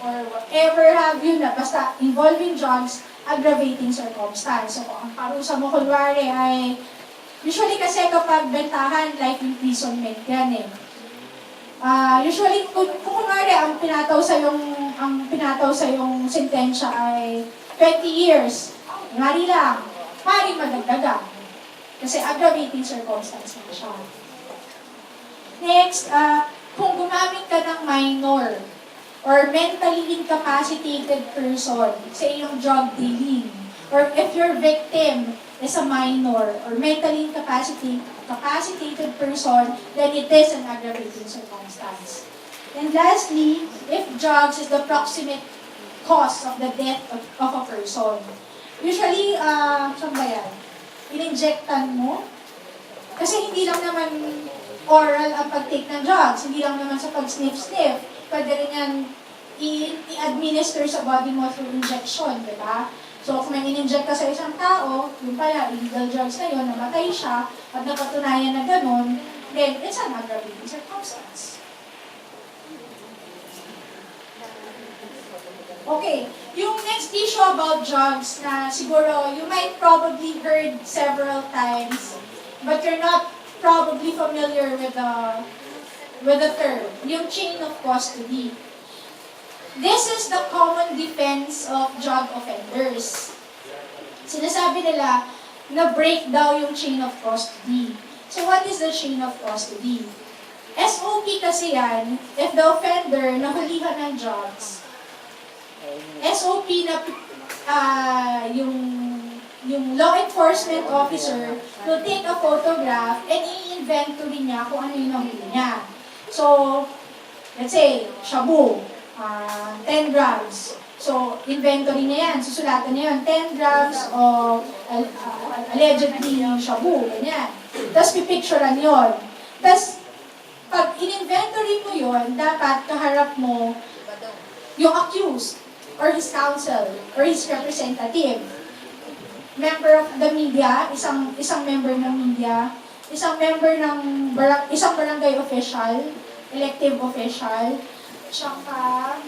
[SPEAKER 1] or whatever have you na, basta involving drugs, aggravating circumstance. So, kung ang parusa mo kunwari ay, usually kasi kapag bentahan, life imprisonment yan eh. Usually, kung kunwari, ang pinataw sa yung sentensya ay 20 years. Ngari lang, maaaring madagdagan. Kasi aggravating circumstance na siya. Next, kung gumamit ka ng minor or mentally incapacitated person sa iyong drug dealing, or if your victim is a minor or mentally incapacitated person, then it is an aggravating circumstance. And lastly, if drugs is the proximate cause of the death of a person. Usually, saan ba yan? In-injectan mo? Kasi hindi lang naman oral ang pag-take ng drugs, hindi lang naman sa pag-sniff-sniff. Pwede rin yan i-administer sa body mo through injection, di ba? So, kung may in-inject ka sa isang tao, yung pala, illegal drugs na yun, namatay siya, at napatunayan na ganun, then it's an aggravating circumstance. Okay, yung next issue about drugs na siguro you might probably heard several times, but you're not probably familiar with the term, yung chain of custody. This is the common defense of drug offenders. Sinasabi nila na break daw yung chain of custody. So what is the chain of custody? SOP kasi yan, if the offender nahulihan ng drugs, SOP na yung law enforcement officer will take a photograph and i-inventory niya kung ano yung nahuli niya. So, let's say, shabu, 10 grams. So, inventory niya yan, susulatan niya yan, 10 grams of allegedly shabu, ganyan. Tapos pipicturean yun. Tapos, pag in-inventory mo yun, dapat kaharap mo yung accused, or his counsel, or his representative. Member of the media, isang member ng media, isang member ng isang barangay official, elective official, tsaka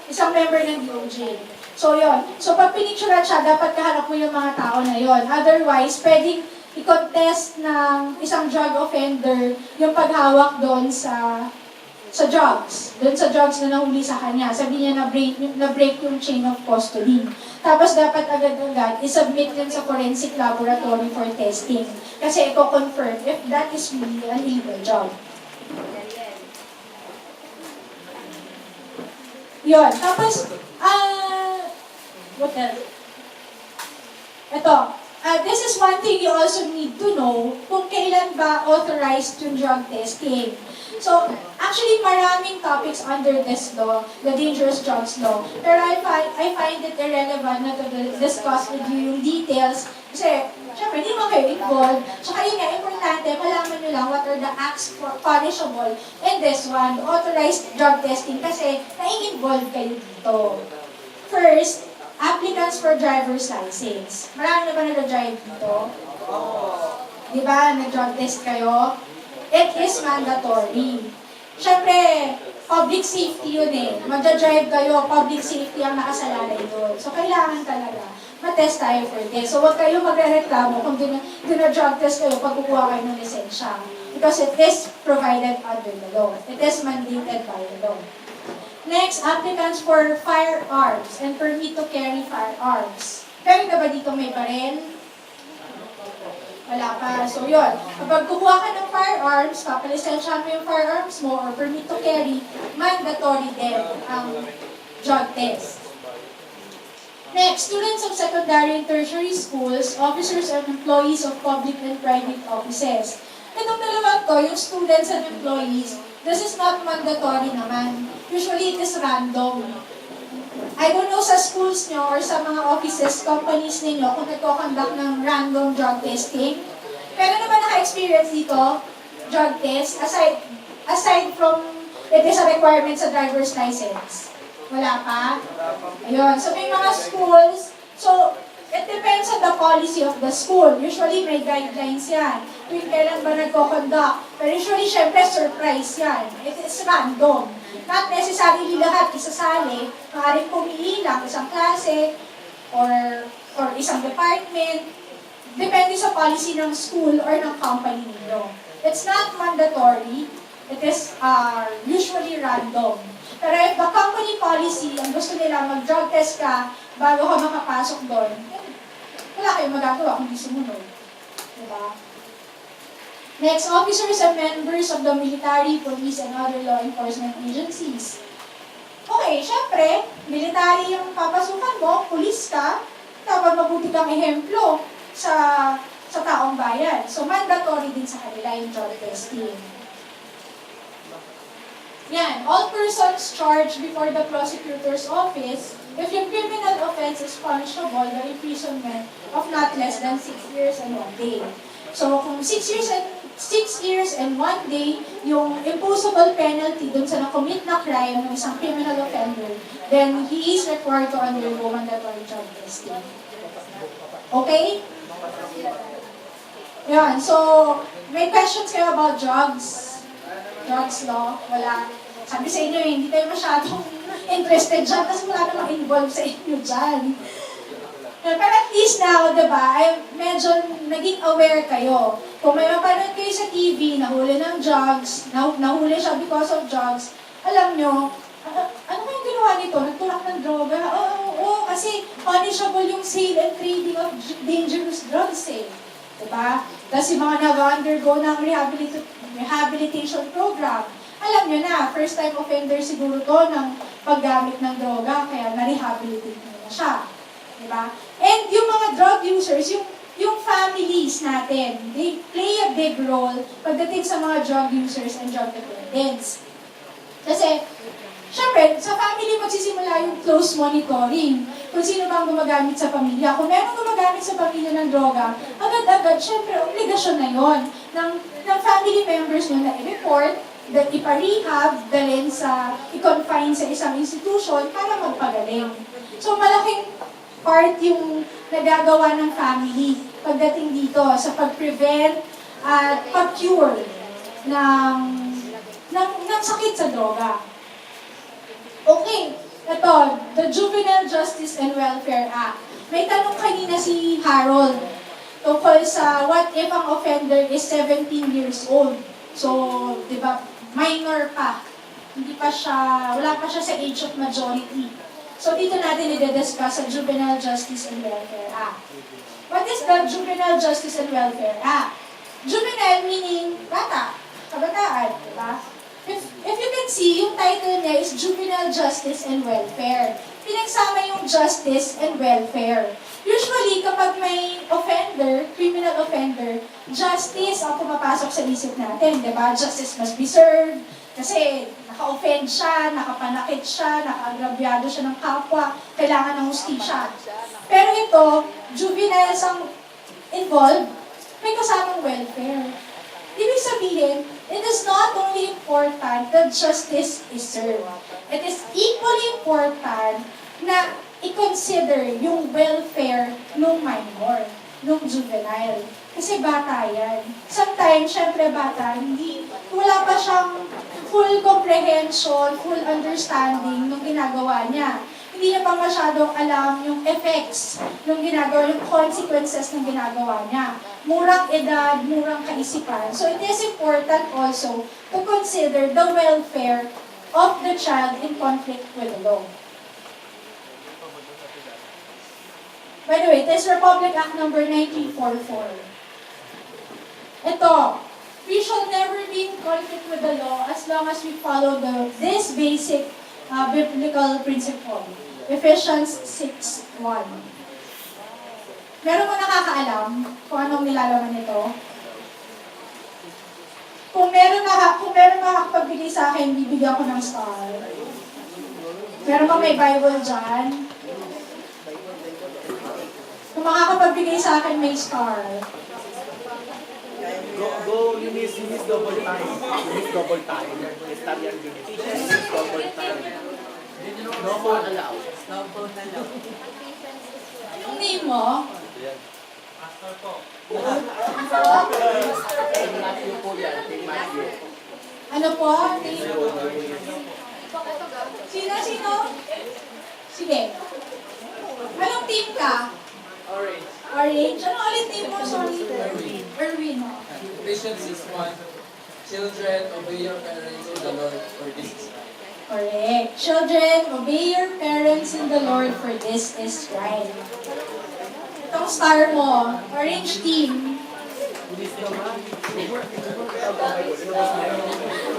[SPEAKER 1] isang member ng DOJ. So, yun. So, pag pinicturean siya, dapat kaharap mo yung mga tao na yun. Otherwise, pwedeng i-contest ng isang drug offender yung paghawak doon sa drugs. Doon sa drugs na nahuli sa kanya. Sabi niya na-break yung chain of custody. Tapos dapat agad-agad i-submit yun sa forensic laboratory for testing. Kasi i-confirm if that is really an illegal drug. Yun. Tapos, what else? Ito. This is one thing you also need to know kung kailan ba authorized yung drug testing. So, actually, maraming topics under this law, the dangerous drugs law. Pero I find it irrelevant na to discuss with you yung details. Kasi, syempre, hindi mo kayo involved. Tsaka yun nga, importante, malaman nyo lang what are the acts punishable in this one, authorized drug testing, kasi nai-involve kayo dito. First, applicants for driver's license. Marami na ba nag-drive dito? Di ba? Nag-drug test kayo? It is mandatory. Siyempre, public safety yun eh. Magdadrive kayo, public safety ang nakasalalay doon. So, kailangan talaga matest tayo for this. So, huwag kayo magre-reklamo kung dina-drug test kayo pag kukuha kayo ng lisensya. Because it is provided under the law. It is mandated by the law. Next, applicants for firearms and permit to carry firearms. Pero na ba dito may baril? Wala pa. So, yun. Kapag kukuha ka ng firearms, papalisensyahan mo yung firearms mo or permit to carry, mandatory din ang drug test. Next, students of secondary and tertiary schools, officers and employees of public and private offices. Itong dalawang to, yung students and employees, this is not mandatory naman. Usually, it is random. I don't know sa schools nyo or sa mga offices, companies ninyo kung nagko-conduct ng random drug testing. Pero naman naka-experience dito, drug test, aside from it is a requirement sa driver's license. Wala pa? Ayun. So, may mga schools, so, it depends on the policy of the school. Usually, may guidelines yan. Kung kailan ba nagko-conduct. Pero usually, syempre, surprise yan. It is random. Not necessarily lahat isasali. Maaaring pumili lang isang klase or isang department. Depende sa policy ng school or ng company ninyo. It's not mandatory. It is usually random. Pero if the company policy, ang gusto nila mag-drug test ka bago ka makapasok doon, wala kayong magagawa kung di sumunod. Diba? Next, officers and members of the military, police, and other law enforcement agencies. Okay, syempre, military yung papasukan mo, police ka, dapat mabuti kang ehemplo sa taong bayan. So, mandatory din sa kanila yung drug testing. Yan, all persons charged before the prosecutor's office, if your criminal offense is punishable by imprisonment of not less than 6 years and 1 day. So, kung 6 years and 1 day, yung imposable penalty dun sa na-commit na crime ng isang criminal offender, then he is required to undergo mandatory drug testing. Okay? Yan, so, may questions kayo about drugs? Drugs law? Wala. Sabi sa inyo, hindi kayo masyadong interested dyan kasi wala namang involved sa inyo dyan. Pero at least now, diba, medyo naging aware kayo. Kung may mapanood kayo sa TV, nahuli ng drugs, nahuli siya because of drugs, alam nyo, ano kayong ginawa nito? Nagtulak ng droga? Oo, kasi punishable yung sale and trading of dangerous drugs eh. Diba? Tapos yung mga nag-undergo ng rehabilitation program, alam nyo na, first time offender siguro to ng paggamit ng droga, kaya na-rehabilitate nyo na siya. Diba? And yung mga drug users, yung families natin, they play a big role pagdating sa mga drug users and drug dependents. Kasi, syempre, sa family magsisimula yung close monitoring. Kung sino bang gumagamit sa pamilya. Kung meron gumagamit sa pamilya ng droga, agad-agad, syempre, obligasyon na yon ng family members nyo na i-report, that ipa-rehab, dalhin sa, i-confine sa isang institution para magpagaling. So, malaking part yung nagagawa ng family pagdating dito sa pag-prevent at pag-cure ng sakit sa droga. Okay, ito, the Juvenile Justice and Welfare Act. May tanong kanina si Harold tungkol sa what if ang offender is 17 years old. So, di ba, minor pa. Wala pa siya sa age of majority. So, dito natin i-discuss sa Juvenile Justice and Welfare Act. What is the Juvenile Justice and Welfare Act? Juvenile meaning bata, kabataan, di ba? If you can see, yung title niya is Juvenile Justice and Welfare. Pinagsama yung justice and welfare. Usually, kapag may offender, criminal offender, justice ang pumapasok sa isip natin, di ba? Justice must be served. Kasi naka-offend siya, nakapanakit siya, naka-agrabyado siya ng kapwa, kailangan ng hustisya. Pero ito, juveniles ang involved, may kasamang welfare. Ibig sabihin, it is not only important that justice is served. It is equally important na i-consider yung welfare ng minor, ng juvenile. Kasi bata yan. Sometimes, syempre bata, wala pa siyang full comprehension, full understanding ng ginagawa niya. Hindi niya pa masyadong alam yung effects ng ginagawa, yung consequences ng ginagawa niya. Murang edad, murang kaisipan. So it is important also to consider the welfare of the child in conflict with the law. By the way, this Republic Act number 1944. Ito, we shall never be in conflict with the law as long as we follow this basic biblical principle. Ephesians 6:1. Meron mo nakakaalam kung anong nilalaman nito? Kung meron makakapagbigay sa akin, bibigyan ko ng star. Meron ba may Bible dyan? Kung makakapagbigay sa akin, may star.
[SPEAKER 2] Go, you miss double time. You miss double time. Start yan, you miss double time. No phone allowed. No phone allowed.
[SPEAKER 1] Anong name mo?
[SPEAKER 2] Pastor po.
[SPEAKER 1] Ano?
[SPEAKER 2] Po yan.
[SPEAKER 1] Ano po? Name? Sino? Sige. Anong team ka?
[SPEAKER 2] Orange.
[SPEAKER 1] Orange. Ano ulit name mo? Sorry. Erwin.
[SPEAKER 6] Ephesians 6:1. Children, obey your parents in the Lord, for this is right.
[SPEAKER 1] Correct. Children, obey your parents in the Lord, for this is right. Itong star mo, orange team.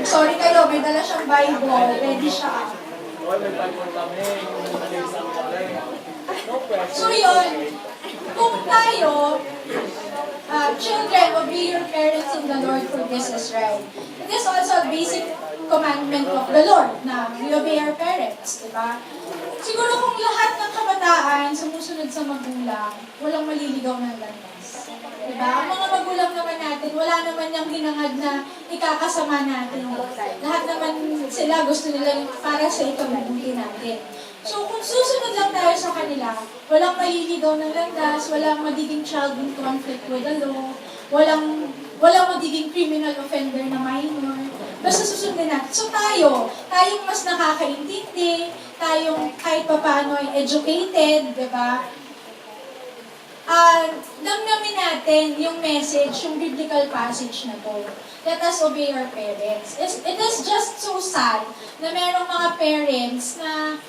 [SPEAKER 1] Sorry kayo, may dala siyang Bible. Ready siya. So yun, kung tayo, children, obey your parents in the Lord, for this is right. It is also a basic commandment of the Lord na we obey our parents, di ba? Siguro kung lahat ng kabataan sumusunod sa magulang, walang maliligaw ng landas. Di ba? Ang mga magulang naman natin, wala naman yung hinangad na ikakasama natin. Lahat naman sila gusto nila para sa ikabubuti natin. So kung susunod lang tayo sa kanila, walang maliligaw ng landas, walang magiging child in conflict with the law, walang magiging criminal offender na minor. Basta susundin natin. So tayong mas nakakaintindi, tayong kahit papaano ay educated, di ba? Damdamin natin yung message, yung biblical passage na to. Let us obey our parents. It is just so sad na merong mga parents na,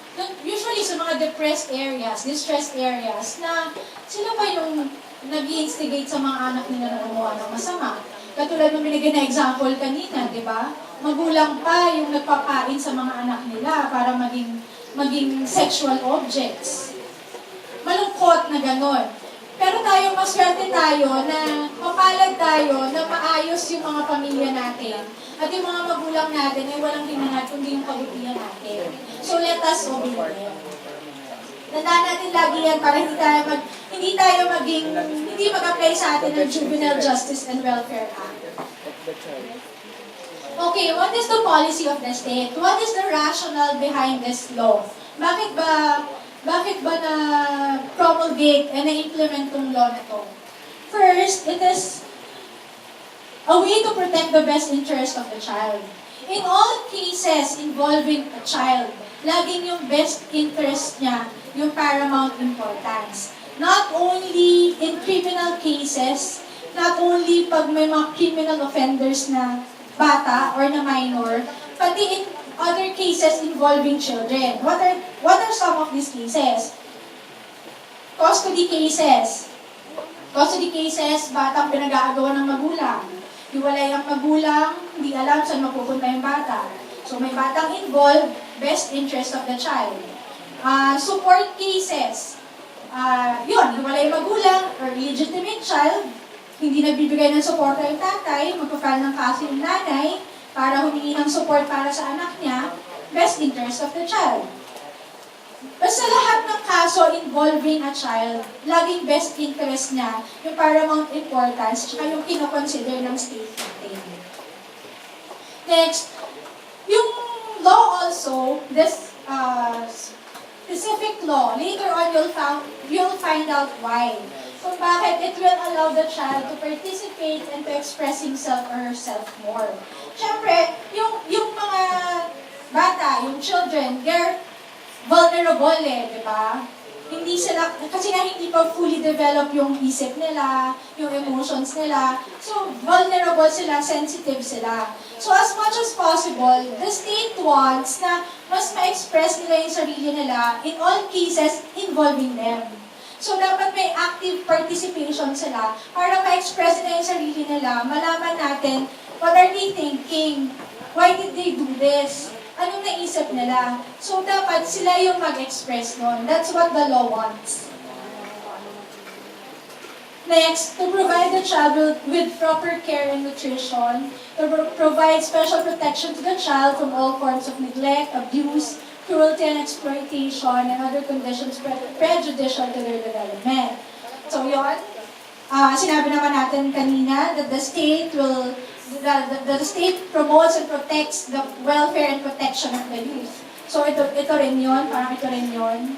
[SPEAKER 1] usually sa mga depressed areas, distressed areas, na sila pa yung nag-instigate sa mga anak nila na gumawa ng masama. Katulad ng binigay na example kanina, di ba? Magulang pa yung nagpapain sa mga anak nila para maging sexual objects. Malungkot na ganon. Pero tayo, maswerte tayo na mapalad tayo na maayos yung mga pamilya natin. At yung mga magulang natin ay walang hinangad kundi yung kabutihan natin. So let us obey them. Tandaan natin lagi yan para hindi mag-apply sa atin ng Juvenile Justice and Welfare Act. Okay, what is the policy of the state? What is the rationale behind this law? Bakit ba na-promulgate and na-implement tong law na to? First, it is a way to protect the best interest of the child. In all cases involving a child, laging yung best interest niya yung paramount importance. Not only in criminal cases, not only pag may mga criminal offenders na bata or na minor, pati in other cases involving children. What are some of these cases? Custody cases. Custody cases, batang pinag-aagawan ng magulang. Hiwalay ang magulang, hindi alam saan mapupunta yung bata. So may batang involved, best interest of the child. Support cases. Hiwalay magulang or illegitimate child, hindi nagbibigay ng suporta yung tatay, magpa-file ng kaso yung nanay, para humingi ng support para sa anak niya, best interest of the child. Basta lahat ng kaso involving a child, laging best interest niya, yung paramount importance, tsaka yung kinoconsider ng state natin. Next, yung law also, this specific law, later on you'll find out why. kung bakit it will allow the child to participate and to express himself or herself more. Siyempre, yung mga bata, yung children, they're vulnerable di ba? Hindi sila, kasi nga hindi pa fully develop yung isip nila, yung emotions nila. So, vulnerable sila, sensitive sila. So, as much as possible, the state wants na mas ma-express nila yung sarili nila in all cases involving them. So, dapat may active participation sila para ma-express nila yung sarili nila, malaman natin what are they thinking, why did they do this, anong naisip nila. So, dapat sila yung mag-express nun. That's what the law wants. Next, to provide the child with proper care and nutrition, to provide special protection to the child from all forms of neglect, abuse, cruelty and exploitation, and other conditions prejudicial to their development. So, yun. Sinabi naman natin kanina that the state promotes and protects the welfare and protection of the youth. So ito rin yun, parang ito rin yun.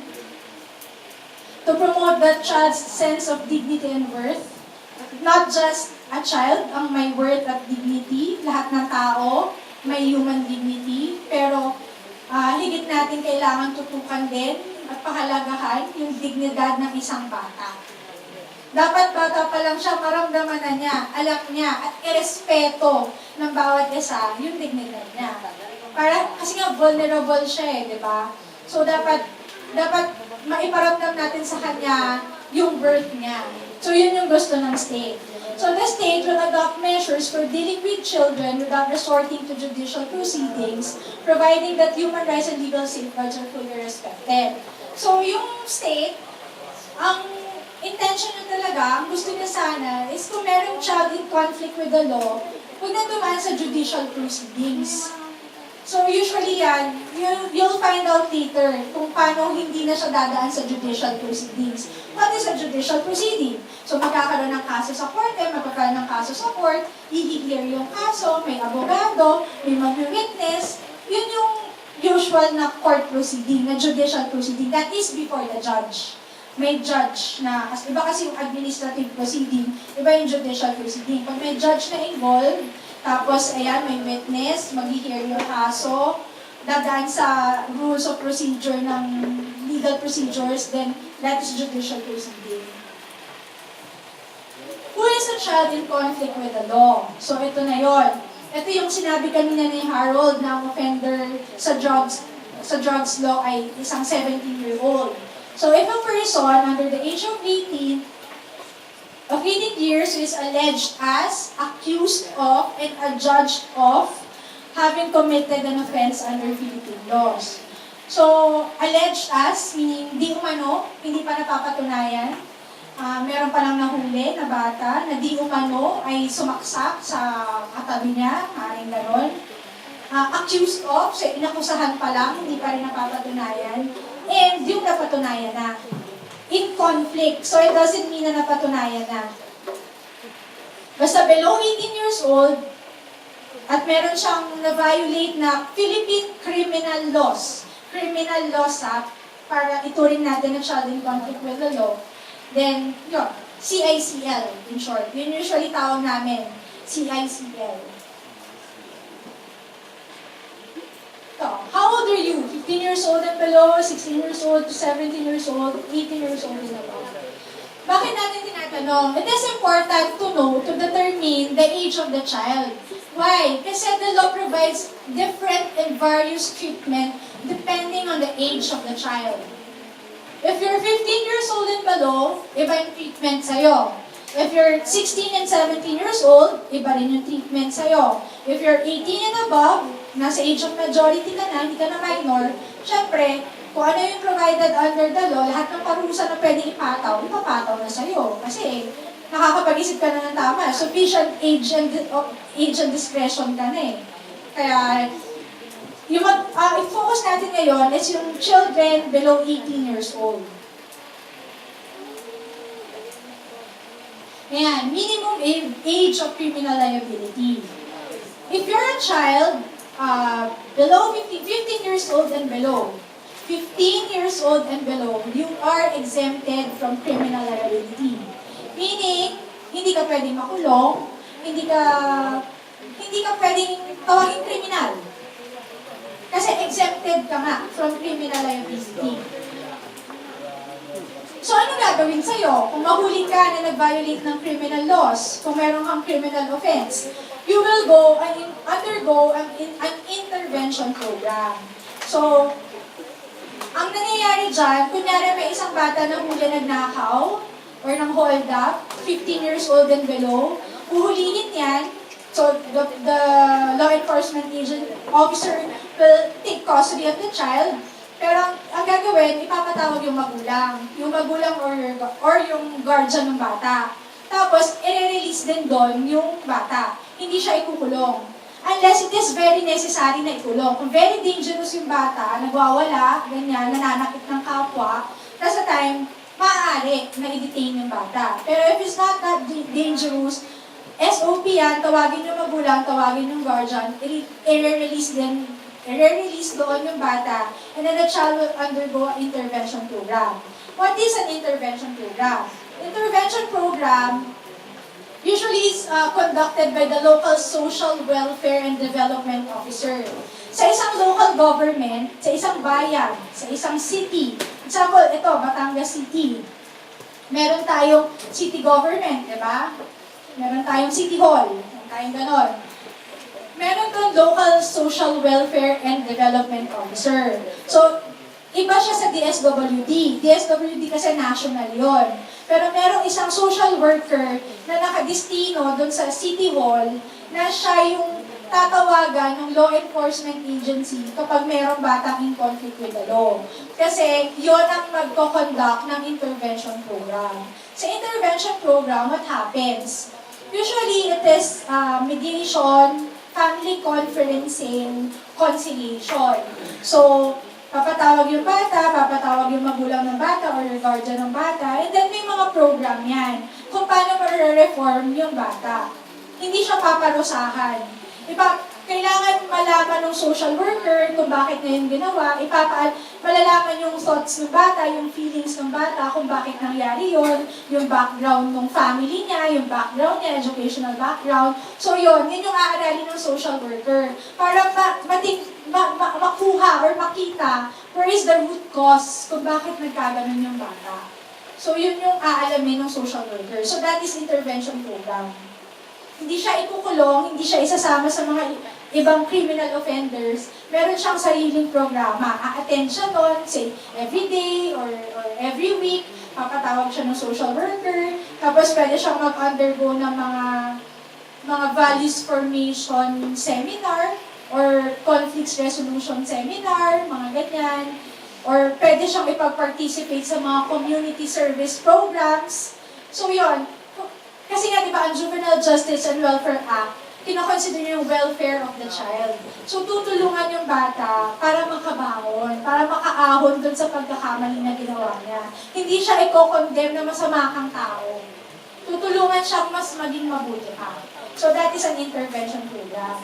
[SPEAKER 1] To promote the child's sense of dignity and worth. Not just a child ang may worth at dignity, lahat ng tao may human dignity, pero higit natin kailangan tutukan din at pahalagahan yung dignidad ng isang bata. Dapat bata pa lang siya, maramdaman na niya, alam niya, at irespeto ng bawat isa yung dignidad niya. Kasi nga vulnerable siya di ba? So dapat maiparamdam natin sa kanya yung worth niya. So yun yung gusto ng state. So the state will adopt measures for dealing with children without resorting to judicial proceedings, providing that human rights and legal safeguards are fully respected. So yung state, ang intention niya talaga, ang gusto niya sana, is kung merong child in conflict with the law, huwag na dumaan sa judicial proceedings. So usually yan, you'll find out later kung paano hindi na siya dadaan sa judicial proceedings. What is a judicial proceeding? So magkakaroon ng kaso sa korte, magkakaroon ng kaso sa court, i-hear yung kaso, may abogado, may mag-witness. Yun yung usual na court proceeding, na judicial proceeding. That is before the judge. May judge na, iba kasi yung administrative proceeding, iba yung judicial proceeding. Pag may judge na involved, tapos ayan, may witness, mag-hear yung kaso, dadaan sa rules of procedure ng legal procedures, then that is judicial proceeding. Who is a child in conflict with the law? So ito na yon. Ito yung sinabi kanina ni Harold na ang offender sa drugs law ay isang 17-year-old. So if a person under the age of 18 years is alleged as, accused of, and adjudged of having committed an offense under Philippine laws. So, alleged as, meaning di umano, hindi pa napapatunayan, meron pa lang nahuli na bata, na di umano ay sumaksak sa katabi niya, maaaring ganon. Accused of, so inakusahan pa lang, hindi pa rin napapatunayan. And yung napatunayan na. In conflict. So it doesn't mean na napatunayan na. Basta below 18 years old, at meron siyang na-violate na Philippine Criminal Laws. Criminal Laws Act, para ituring natin na child in conflict with the law. Then, yun, CICL, in short. Yun usually tawag namin, CICL. How old are you? 15 years old and below, 16 years old, 17 years old, 18 years old and above. Bakit natin tinatanong? It is important to know, to determine the age of the child. Why? Kasi the law provides different and various treatment depending on the age of the child. If you're 15 years old and below, iba yung treatment sa'yo. If you're 16 and 17 years old, iba rin yung treatment sa'yo. If you're 18 and above, nasa age of majority ka na, hindi ka na minor, syempre, kung ano yung provided under the law, lahat ng parusa na pwede ipataw, ipapataw na sa'yo. Kasi nakakapag-isip ka na ng tama. Sufficient age and discretion ka na Kaya, yung i-focus natin ngayon is yung children below 18 years old. Ayan, minimum age of criminal liability. If you're a child, below 15 years old and below, 15 years old and below, you are exempted from criminal liability. Meaning, hindi ka pwedeng makulong, hindi ka pwedeng tawaging kriminal. Kasi exempted ka nga from criminal liability. So, ano gagawin sa'yo? Kung mahuli ka na nag-violate ng criminal laws, kung meron kang criminal offense, you will undergo an intervention program. So, ang nangyayari dyan, kunyari may isang bata na huli nagnakaw or nang hold up, 15 years old and below, uhulihin yan. So, the law enforcement agent officer will take custody of the child. Pero ang gagawin, ipapatawag yung magulang. Yung magulang or yung guardian ng bata. Tapos, i-release din doon yung bata. Hindi siya ikukulong. Unless it is very necessary na ikulong. Kung very dangerous yung bata, nagwawala, ganyan, nananakit ng kapwa, nasa time, maaari na i-detain yung bata. Pero if it's not that dangerous, SOP yan, tawagin yung magulang, tawagin yung guardian, i-release doon yung bata, and then the child will undergo an intervention program. What is an intervention program? Intervention program usually is conducted by the local social welfare and development officer. Sa isang local government, sa isang bayan, sa isang city, example, ito, Batangas City, meron tayong city government, di ba? Meron tayong city hall, meron tayong ganon. Meron doon local social welfare and development officer. So, iba siya sa DSWD. DSWD kasi national yon. Pero merong isang social worker na nakadistino doon sa City Hall na siya yung tatawagan ng law enforcement agency kapag merong batang in conflict with the law. Kasi yon ang magko-conduct ng intervention program. Sa intervention program, what happens? Usually, it is mediation, family conferencing, conciliation. So, papatawag yung bata, papatawag yung magulang ng bata or yung guardian ng bata, and then may mga program yan kung paano ma-reform yung bata. Hindi siya paparusahan. Kailangan malaman ng social worker kung bakit na yung ginawa, malalaman yung thoughts ng bata, yung feelings ng bata, kung bakit nangyari yon, yung background ng family niya, yung background niya, educational background. So yun yung aaralin ng social worker para makuha or makita where is the root cause kung bakit nagkaganon yung bata. So yun yung aalamin ng social worker. So that is intervention program. Hindi siya ikukulong, hindi siya isasama sa mga ibang criminal offenders. Meron siyang sariling programa. A-attend siya doon, say, every day or every week, papatawag siya ng social worker, tapos pwede siyang mag-undergo ng mga values formation seminar, or conflicts resolution seminar, mga ganyan. Or pwede siyang ipag-participate sa mga community service programs. So yun, kasi nga, di ba, ang Juvenile Justice and Welfare Act, kinoconsider yung welfare of the child. So, tutulungan yung bata para makabangon, para makaahon dun sa pagkakamali na ginawa niya. Hindi siya i-condemn na masama kang tao. Tutulungan siyang mas maging mabuti ka. So, that is an intervention program.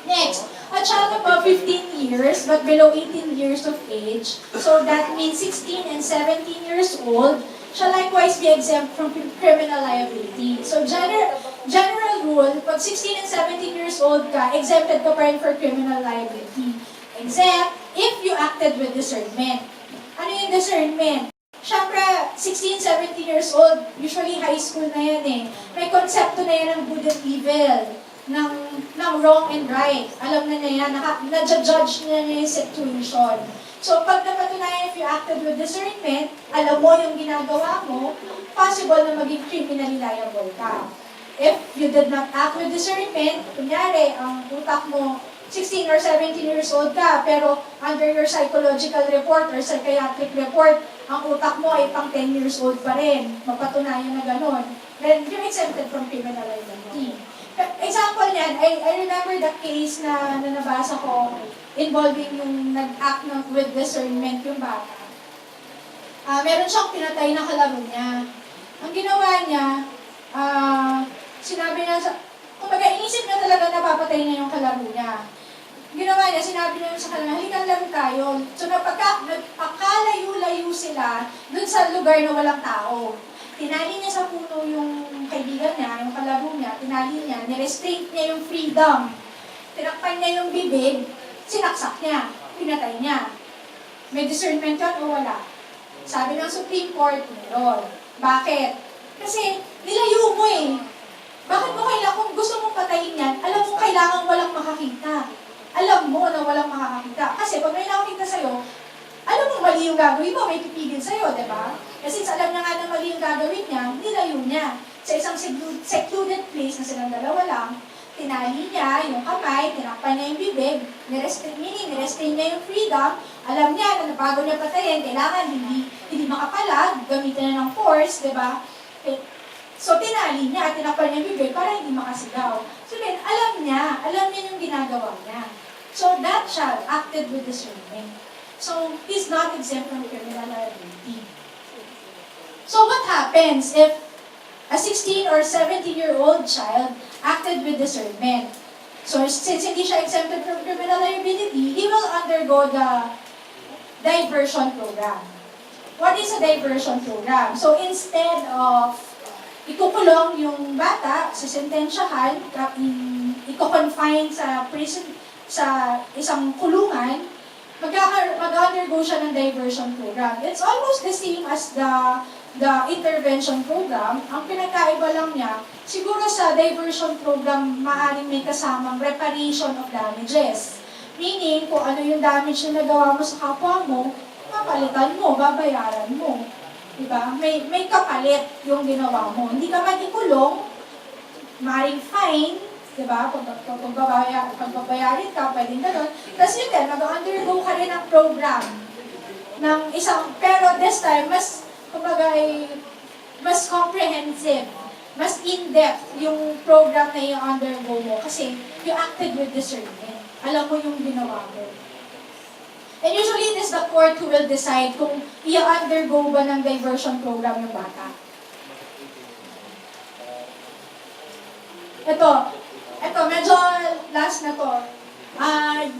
[SPEAKER 1] Next, a child above 15 years but below 18 years of age, so that means 16 and 17 years old, shall likewise be exempt from criminal liability. So, general rule, pag 16 and 17 years old ka, exempted ka pa rin for criminal liability. Except if you acted with discernment. Ano yung discernment? Siyempre, 16, 17 years old, usually high school na yan eh. May konsepto na yan ng good and evil, ng wrong and right. Alam na niya yan, na-judge niya yung situation. So, pag napatunayan if you acted with discernment, alam mo yung ginagawa mo, possible na maging criminally liable ka. If you did not act with discernment, kunyari, ang utak mo, 16 or 17 years old ka, pero under your psychological report or psychiatric report, ang utak mo ay pang 10 years old pa rin, mapatunayan na gano'n, then you're exempted from criminal liability. Example niyan, I remember the case na nabasa ko involving yung nag-act with discernment yung bata. Meron siyang pinatay na kalaro niya. Ang ginawa niya, sinabi niya, kumbaga inisip niya talaga na papatay niya yung kalaro niya. Ginawa niya, sinabi niya sa kanila, halika laro tayo. So napagkalayo-layo sila dun sa lugar na walang tao. tinali niya sa puno yung kaibigan niya, yung kalaro niya, tinali niya, nirestrain niya yung freedom. Tinakpan niya yung bibig, sinaksak niya, pinatay niya. May discernment yun o wala? Sabi ng Supreme Court, meron. Bakit? Kasi nilayo mo eh. Bakit mo kailangan, kung gusto mong patayin yan, alam mo kailangan walang makakita. Alam mo na walang makakakita. Kasi pag may nakakita sa'yo, alam mo mali yung gagawin mo, may pipigil sa'yo, di ba? Kasi alam niya nga na mali yung gagawin niya, nilayo niya. Sa isang secluded place na silang dalawa lang, tinali niya yung kamay, tinakpan niya yung bibig, nirestrain niya yung freedom, alam niya na bago niya patayin, kailangan hindi makapalag, gamitin na ng force, di ba? So, tinali niya, tinakpan niya yung bibig para hindi makasigaw. So then, alam niya yung ginagawa niya. So, that child acted with discernment. So, he's not exempt from criminal liability. So, what happens if a 16 or 17-year-old child acted with discernment? So, since hindi siya exempted from criminal liability, he will undergo the diversion program. What is a diversion program? So, instead of ikukulong yung bata, sisentensyahan, iko-confine sa prison, sa isang kulungan, mag-undergo siya ng diversion program. It's almost the same as the intervention program. Ang pinagkaiba lang niya, siguro sa diversion program, maaaring may kasamang reparation of damages. Meaning, kung ano yung damage na nagawa mo sa kapwa mo, papalitan mo, babayaran mo. Diba? May kapalit yung ginawa mo. Hindi ka man ikulong, maaaring fine, diba? Pagbabayarin ka, pwedeng gano'n. Tapos yun din, mag-undergo ka rin ng program ng isang, pero this time, mas comprehensive, mas in-depth yung program na i-undergo mo kasi you acted with discernment. Alam mo yung ginawa mo. And usually, it is the court who will decide kung i-undergo ba ng diversion program yung bata. Ito, medyo last na to.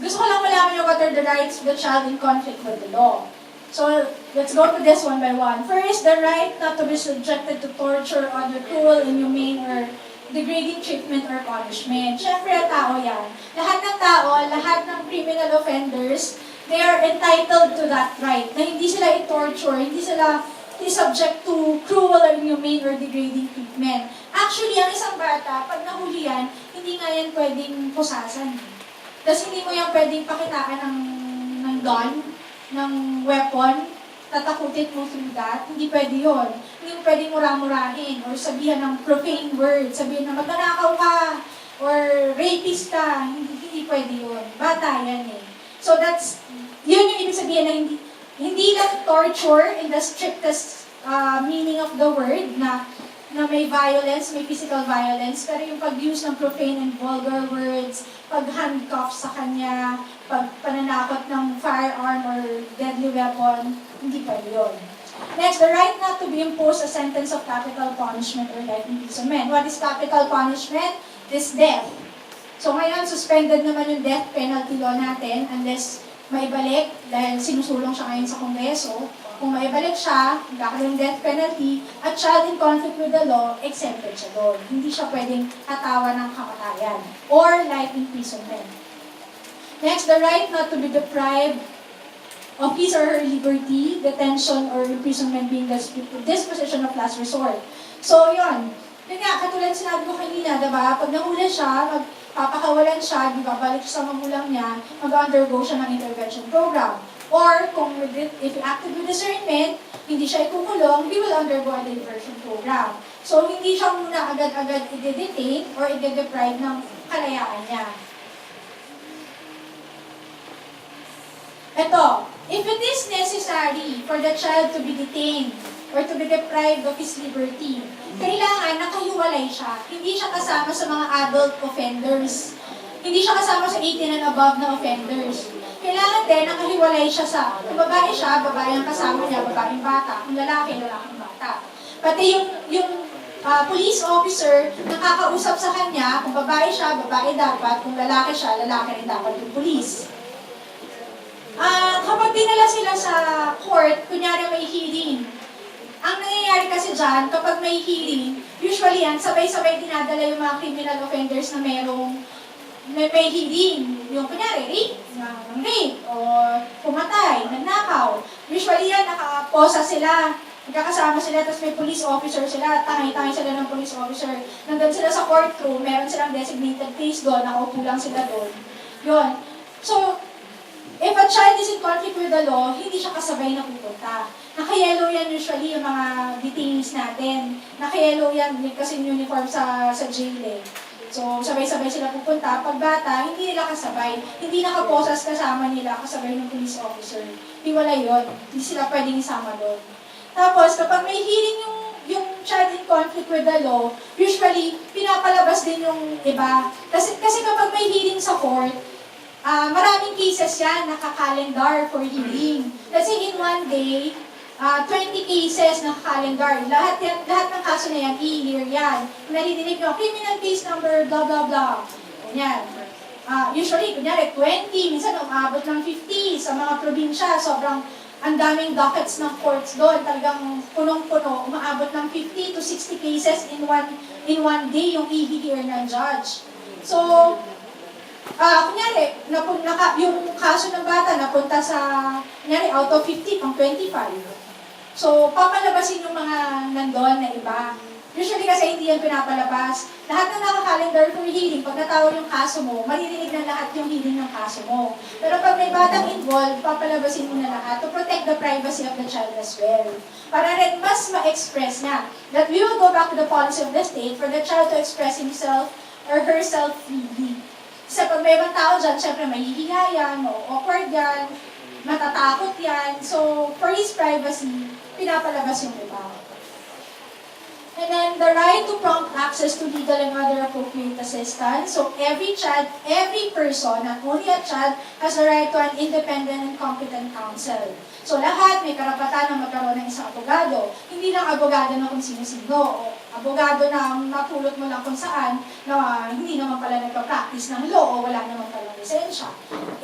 [SPEAKER 1] Gusto ko lang malaman yung what are the rights of the child in conflict with the law. So, let's go to this one by one. First, the right not to be subjected to torture, other cruel, inhumane, or degrading treatment or punishment. Siyempre, tao yan. Lahat ng tao, lahat ng criminal offenders, they are entitled to that right. Na hindi sila i-torture, hindi sila i-subject to cruel or inhumane or degrading treatment. Actually, ang isang bata, pag nahuli yan, hindi nga yan pwedeng pusasan. Tapos hindi mo yan pwedeng pakitaan ng gun, ng weapon, tatakutin mo through that. Hindi pwede yun. Hindi mo pwedeng mura-murahin or sabihan ng profane words, sabihin na magnanakaw ka or rapist ka. Hindi pwede yun. Bata yan eh. So yun yung ibig sabihin na hindi lang torture in the strictest meaning of the word na may violence, may physical violence, pero yung pag-use ng profane and vulgar words, pag-handcuff sa kanya, pananakot ng firearm or deadly weapon, hindi pwede yun. Next, the right not to be imposed a sentence of capital punishment or life imprisonment. What is capital punishment? This death. So ngayon, suspended naman yung death penalty law natin unless maibalik dahil sinusulong siya ngayon sa Kongreso. Kung maibalik siya, magkakaroon death penalty, at child in conflict with the law, exempted siya doon. Hindi siya pwedeng hatawan ng kamatayan or life imprisonment. Next, the right not to be deprived of his or her liberty, detention, or imprisonment being the disposition of last resort. So, yun. Yun nga, katulad sinabi ko kanina, diba? Pag nahuli siya, magpapakawalan siya, babalik siya sa magulang niya, mag-undergo siya ng intervention program. Or, if he acted with discernment, hindi siya ikukulong, he will undergo a diversion program. So, hindi siya muna agad-agad i-detain or i-deprive ng kalayaan niya. Ito, if it is necessary for the child to be detained or to be deprived of his liberty, kailangan nakahiwalay siya. Hindi siya kasama sa mga adult offenders. Hindi siya kasama sa 18 and above na offenders. Kailangan din nakahiwalay siya sa, kung babae siya, babae ang kasama niya, babaeng bata. Kung lalaki, lalaking bata. Pati yung police officer, nakakausap sa kanya, kung babae siya, babae dapat. Kung lalaki siya, lalaki rin dapat yung police. Kapag dinala sila sa court, kunyari may hearing, ang nangyayari kasi dyan, kapag may hearing, usually yan, sabay-sabay dinadala yung mga criminal offenders na may hearing. Yung kunyari, rape, o pumatay, nagnakaw. Usually yan, nakaposa sila, nagkakasama sila, tapos may police officer sila, tangay-tangay sila ng police officer. Nandun sila sa courtroom, meron silang designated place doon, nakaupo lang sila doon. Yun. So, if a child is in conflict with the law, hindi siya kasabay na pupunta. Naka-yellow yan usually yung mga detainees natin. Naka-yellow yan kasi yung uniform sa jail eh. So, sabay-sabay sila pupunta. Pag bata, hindi nila kasabay. Hindi nakaposas kasama nila, kasabay ng police officer. Hiwala yun. Hindi sila pwedeng isama doon. Tapos, kapag may hearing yung child in conflict with the law, usually, pinapalabas din yung iba. Kasi kapag may hearing sa court, maraming cases yan, naka-calendar for hearing. Let's say in one day, 20 cases naka-calendar. Lahat ng kaso na yan, i-hear yan. Naridinig nyo, criminal case number, blah, blah, blah. Yan. Usually, kunyari, 20, minsan umabot ng 50 sa mga probinsya. Sobrang ang daming dockets ng courts doon. Talagang punong-puno, umaabot ng 50 to 60 cases in one day yung i-hear ng judge. So, kunyari, yung kaso ng bata napunta sa, kunyari, out of 50, pang 25. So, papalabasin yung mga nandun na iba. Usually kasi hindi yan pinapalabas. Lahat ng naka-calendar for hearing, pag natawag yung kaso mo, maririnig na lahat yung hearing ng kaso mo. Pero pag may batang involved, papalabasin mo na lahat to protect the privacy of the child as well. Para rin mas ma-express na that we will go back to the policy of the state for the child to express himself or herself freely. Kasi pag may ibang tao dyan, syempre mahihiya yan, awkward yan, matatakot yan. So, for his privacy, pinapalabas yung iba. And then, the right to prompt access to legal and other appropriate assistance. So, every child, every person, not only a child, has a right to an independent and competent counsel. So, lahat may karapatan na magkaroon ng isang abogado. Hindi lang abogado na kung sino-sino, o abogado na napulot mo lang kung saan, na hindi naman pala nagpa-practice ng law o wala naman pala lisensya.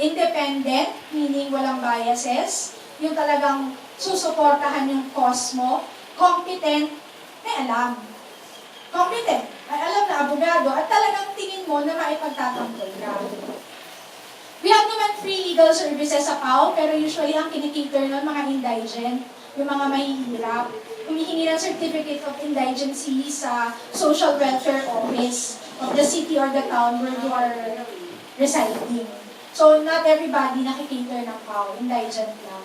[SPEAKER 1] Independent, meaning walang biases, yung talagang susuportahan yung cause mo. Competent, may alam. Competent, ay alam na abogado, at talagang tingin mo na maipagtatanggol ka. We have naman free legal services sa PAO, pero usually ang kinikater nun mga indigent, yung mga mahihirap. Humihingi ng Certificate of Indigency sa Social Welfare Office of the city or the town where you are residing. So, not everybody nakikater ng PAO, indigent lang.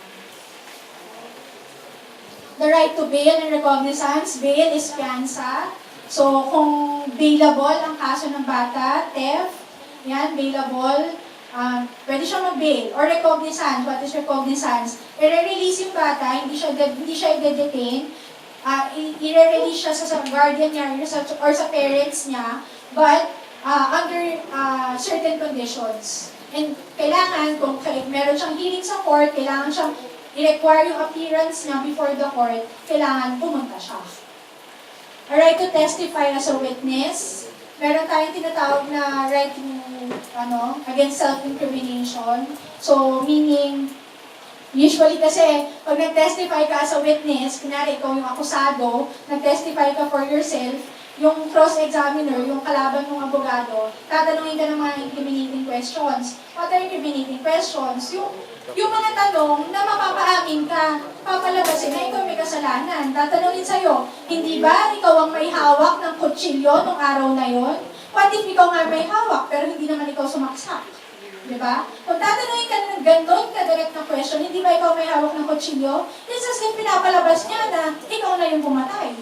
[SPEAKER 1] The right to bail and recognizance. Bail is fianza. So, kung bailable ang kaso ng bata, theft, yan, bailable, pwede siya mag-bail. Or recognizance. What is recognizance? I-release yung bata, hindi siya i-detain, i-release siya sa guardian niya or sa parents niya, but under certain conditions. And kailangan, kung meron siyang hearing sa court, kailangan siyang i-require yung appearance niya before the court, kailangan pumunta siya. A right to testify as a witness. Meron tayong tinatawag na right to, against self-incrimination. So, meaning, usually kasi, pag nag-testify ka as a witness, kunwari ikaw yung akusado, nag-testify ka for yourself, yung cross-examiner, yung kalaban mong abogado, tatanungin ka ng mga incriminating questions. What are incriminating questions? Yung mga tanong na mapapaamin ka, papalabasin na ikaw may kasalanan. Tatanungin sa'yo, hindi ba ikaw ang may hawak ng kutsilyo nung araw na yon? What if ikaw nga may hawak, pero hindi naman ikaw sumaksak? Diba? Kung tatanungin ka ng gano'n ka-direct na question, hindi ba ikaw may hawak ng kutsilyo? It's as if pinapalabas niya na ikaw na yung pumatay.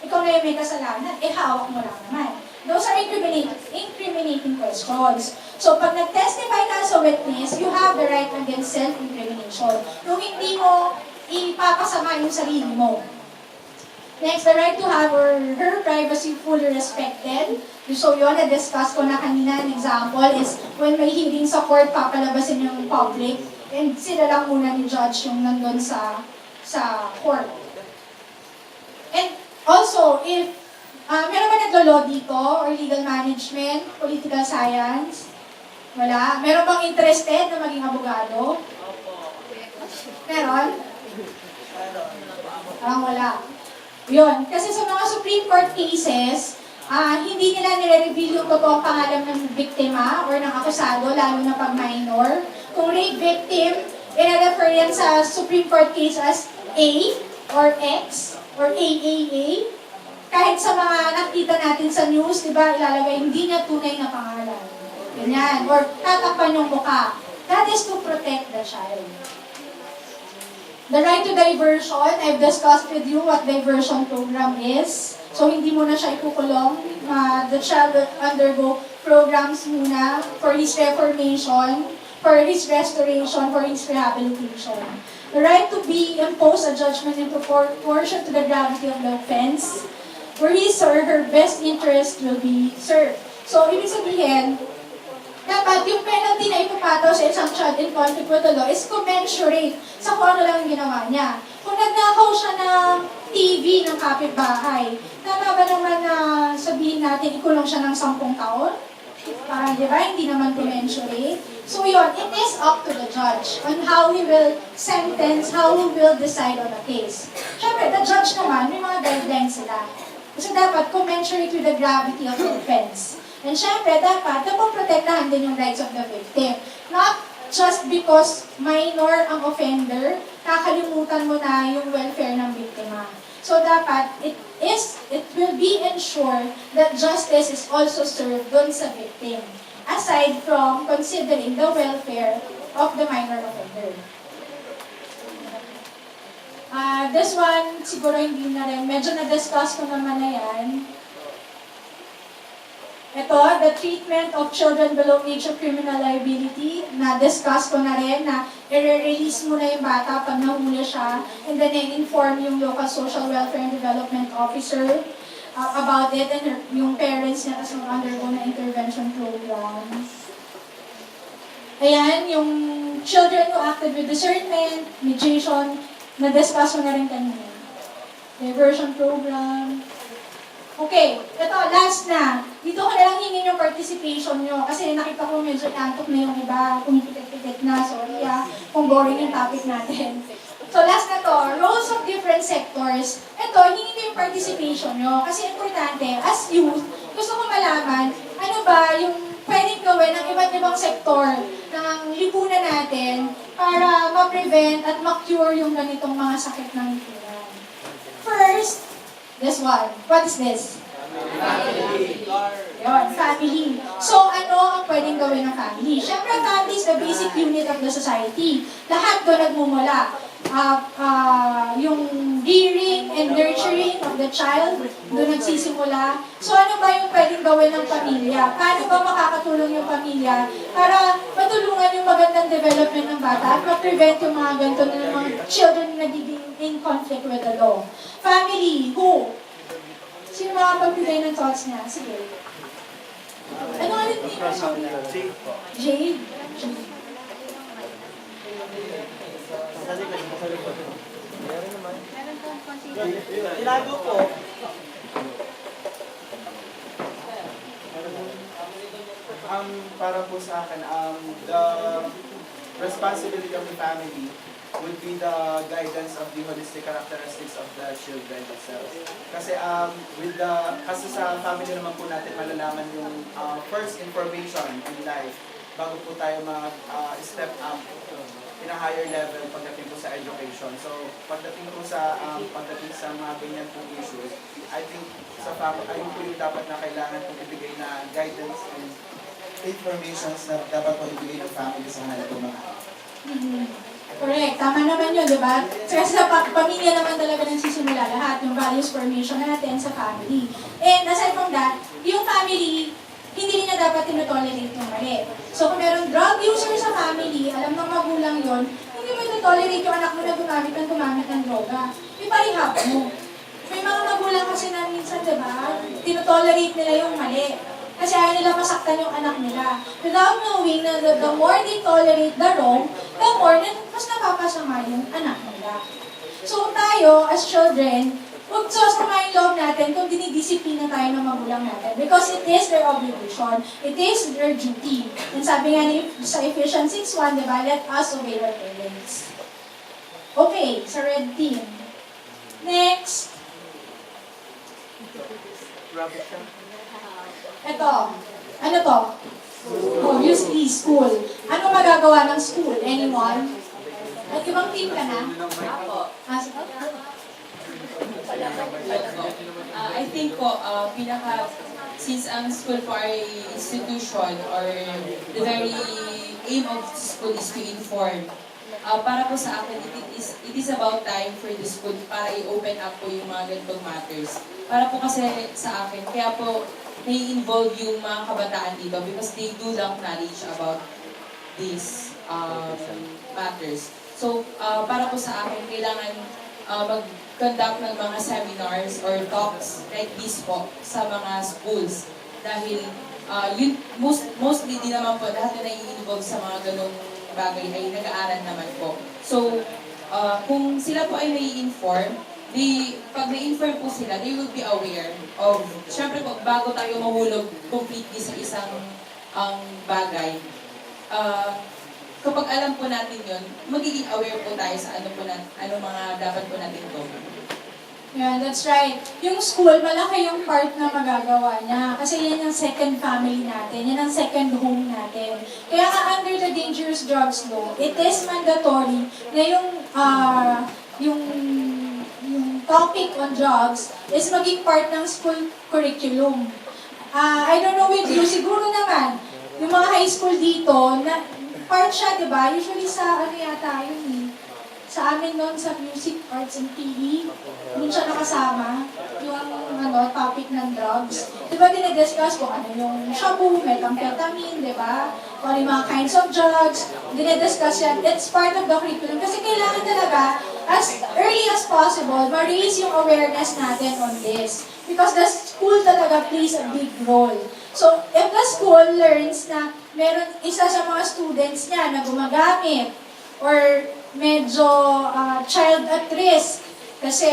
[SPEAKER 1] Ikaw na yung may kasalanan, hawak mo lang naman. Those are incriminating questions. So, pag nag-testify ka as a witness, you have the right against self-incrimination. Yung hindi mo ipapasama yung sarili mo. Next, the right to have her privacy fully respected. So, yun, na-discuss ko na kanina. An example is, when may hearing sa court, papalabasin yung public, and sila lang muna ni judge yung nandun sa court. And also, if meron ba naglo-law dito? Or legal management? Political science? Wala? Meron bang interested na maging abogado? Meron? Parang wala. Yun. Kasi sa mga Supreme Court cases, hindi nila nire-reveal yung totoong pangalan ng biktima or ng akusado, lalo na pag minor. Kung rape victim, i-refer yan sa Supreme Court case as A or X or AAA. Kahit sa mga nakita natin sa news, di ba, ilalagay hindi niya tunay na pangalan. Ganyan. Or tatakpan yung mukha. That is to protect the child. The right to diversion, I've discussed with you what diversion program is. So, hindi mo na siya ikukulong. The child will undergo programs muna for his reformation, for his restoration, for his rehabilitation. The right to be imposed a judgment in proportion to the gravity of the offense, where his or her best interest will be served. So, ibig sabihin, dapat yung penalty na ipapataw sa isang child in conflict with the law is commensurate sa kung ano lang ginawa niya. Kung nagnakaw siya ng TV ng kapitbahay, tama ba naman na sabihin natin ikulong siya ng 10 taon? Parang di ba, hindi naman commensurate. So yun, it is up to the judge on how he will sentence, how he will decide on a case. Siyempre, the judge naman, may mga guidelines sila. Kasi dapat commensurate with the gravity of the offense. And syempre, dapat napoprotektahan din yung rights of the victim. Not just because minor ang offender, kakalimutan mo na yung welfare ng biktima. So dapat, it will be ensured that justice is also served dun sa victim, aside from considering the welfare of the minor offender. This one, siguro hindi na rin, medyo na-discuss ko naman na yan. Ito, the treatment of children below age of criminal liability, na-discuss ko na rin na i-release mo na yung bata pag nahuli siya, and then i-inform yung local social welfare and development officer about it, and yung parents niya kasi mag-undergo na intervention program. Ayan, yung children who acted with discernment, mediation, na-discuss ko na rin kanina. Diversion program. Okay, ito, last na. Dito ko na lang hingin yung participation nyo kasi nakita ko medyo nantok na yung iba, kumipitit-pitit na, sorry kung boring yung topic natin. So last na to, roles of different sectors. Ito, hingin ko yung participation nyo kasi importante, as youth, gusto ko malaman, ano ba yung pwedeng gawin ng iba't ibang sektor ng lipunan natin para ma-prevent at ma-cure yung ganitong mga sakit ng lipunan. First, this one. What is this? Family. Yun, family. So, ano ang pwedeng gawin ng family? Siyempre, family is the basic unit of the society. Lahat doon nagmumula. Yung rearing and nurturing of the child, doon nagsisimula. So, ano ba yung pwedeng gawin ng pamilya? Paano ba makakatulong yung pamilya para matulungan yung magandang development ng bata at ma-prevent yung mga ganito ng mga children na nagiging in conflict with the law? Family, who? Sino makapagbigay ng thoughts niya? Sige. Ano nga rin name? Jade. Jade.
[SPEAKER 2] Ilago po. Para po sa akin, the responsibility of the family would be the guidance of the holistic characteristics of the children themselves. Kasi kasi sa family naman po natin malalaman yung first information in life bago po tayo step up in a higher level pagdating po sa education. So, pagdating sa mga ganyan pong issues, I think sa family, ayun po yung dapat na kailangan pong ibigay na guidance and
[SPEAKER 3] Informations na dapat po ibigay ng family sa kanila po mga
[SPEAKER 1] Correct. Tama naman yun, di ba? Kasi sa pamilya naman talaga nagsisimula lahat, yung values formation natin sa family. And aside from that, yung family, hindi rin na dapat tinotolerate yung mali. So kung meron drug user sa family, alam ng magulang yon, hindi mo ito-tolerate yung anak mo na gumamit ng droga. Iparehab mo. May mga magulang kasi na minsan, di ba, tinotolerate nila yung mali. Kasi ayaw nila masaktan yung anak nila. Without knowing na the more they tolerate the wrong, the more mas napapasama yung anak nila. So tayo, as children, huwag sasama yung loob natin kung dinidisiplina tayo ng magulang natin. Because it is their obligation. It is their duty. And sabi nga sa Ephesians 6:1, diba, let us obey our parents. Okay, sa red team. Next. Ito. Ano to? Obviously, school. Ano magagawa ng school? Anyone? At ibang team ka na?
[SPEAKER 5] I think po, since ang school po ay institution or the very aim of school is to inform, para po sa akin, it is about time for the school para i-open up po yung mga ganitong matters. Para po kasi sa akin, kaya po may-involve yung mga kabataan dito because they do lack knowledge about these matters. So, para po sa akin, kailangan mag-conduct ng mga seminars or talks like this po sa mga schools. Dahil mostly din naman po, lahat na nai-involve sa mga ganong bagay ay nag-aaral naman po. So, kung sila po ay nai-inform, pag na-inform po sila, they will be aware of, syempre po, bago tayo mahulog completely sa isang bagay, kapag alam po natin yun, magiging aware po tayo sa ano mga dapat po natin gawin.
[SPEAKER 1] Yeah, that's right. Yung school, malaki yung part na magagawa niya. Kasi yan yung second family natin. Yan ang second home natin. Kaya nga under the dangerous drugs law, it is mandatory na yung topic on drugs is maging part ng school curriculum. I don't know with you, siguro naman, yung mga high school dito, na part siya, di ba? Usually sa, ano yata yun eh, sa amin noon sa music, arts and PE, doon siya nakasama, yung topic ng drugs. Di ba dinidiscuss kung ano yung shabu, methamphetamine, di ba? O yung mga kinds of drugs, dinidiscuss yan. It's part of the curriculum. Kasi kailangan talaga, as early as possible, ma-raise yung awareness natin on this. Because the school talaga plays a big role. So, if the school learns na meron isa sa mga students niya na gumagamit, or medyo child at risk kasi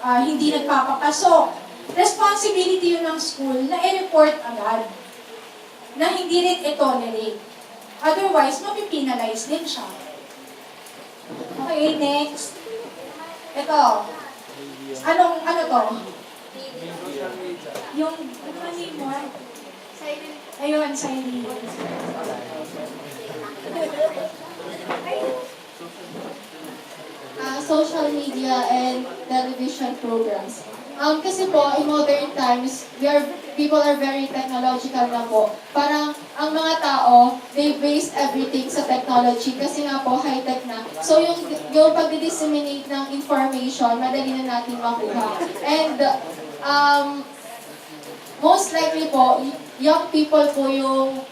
[SPEAKER 1] hindi nagpapapasok. Responsibility yun ng school na i-report agad na hindi rin i-tolerate. Otherwise, mapipinalize din siya. Okay, next. Ito. Ano to? Yung, ano ang name mo? Ayun, silent.
[SPEAKER 7] Social media and television programs. Kasi po, in modern times, people are very technological na po. Parang ang mga tao, they base everything sa technology kasi nga po, high-tech na. So yung pag-disseminate ng information, madali na natin makuha. And most likely po, young people po yung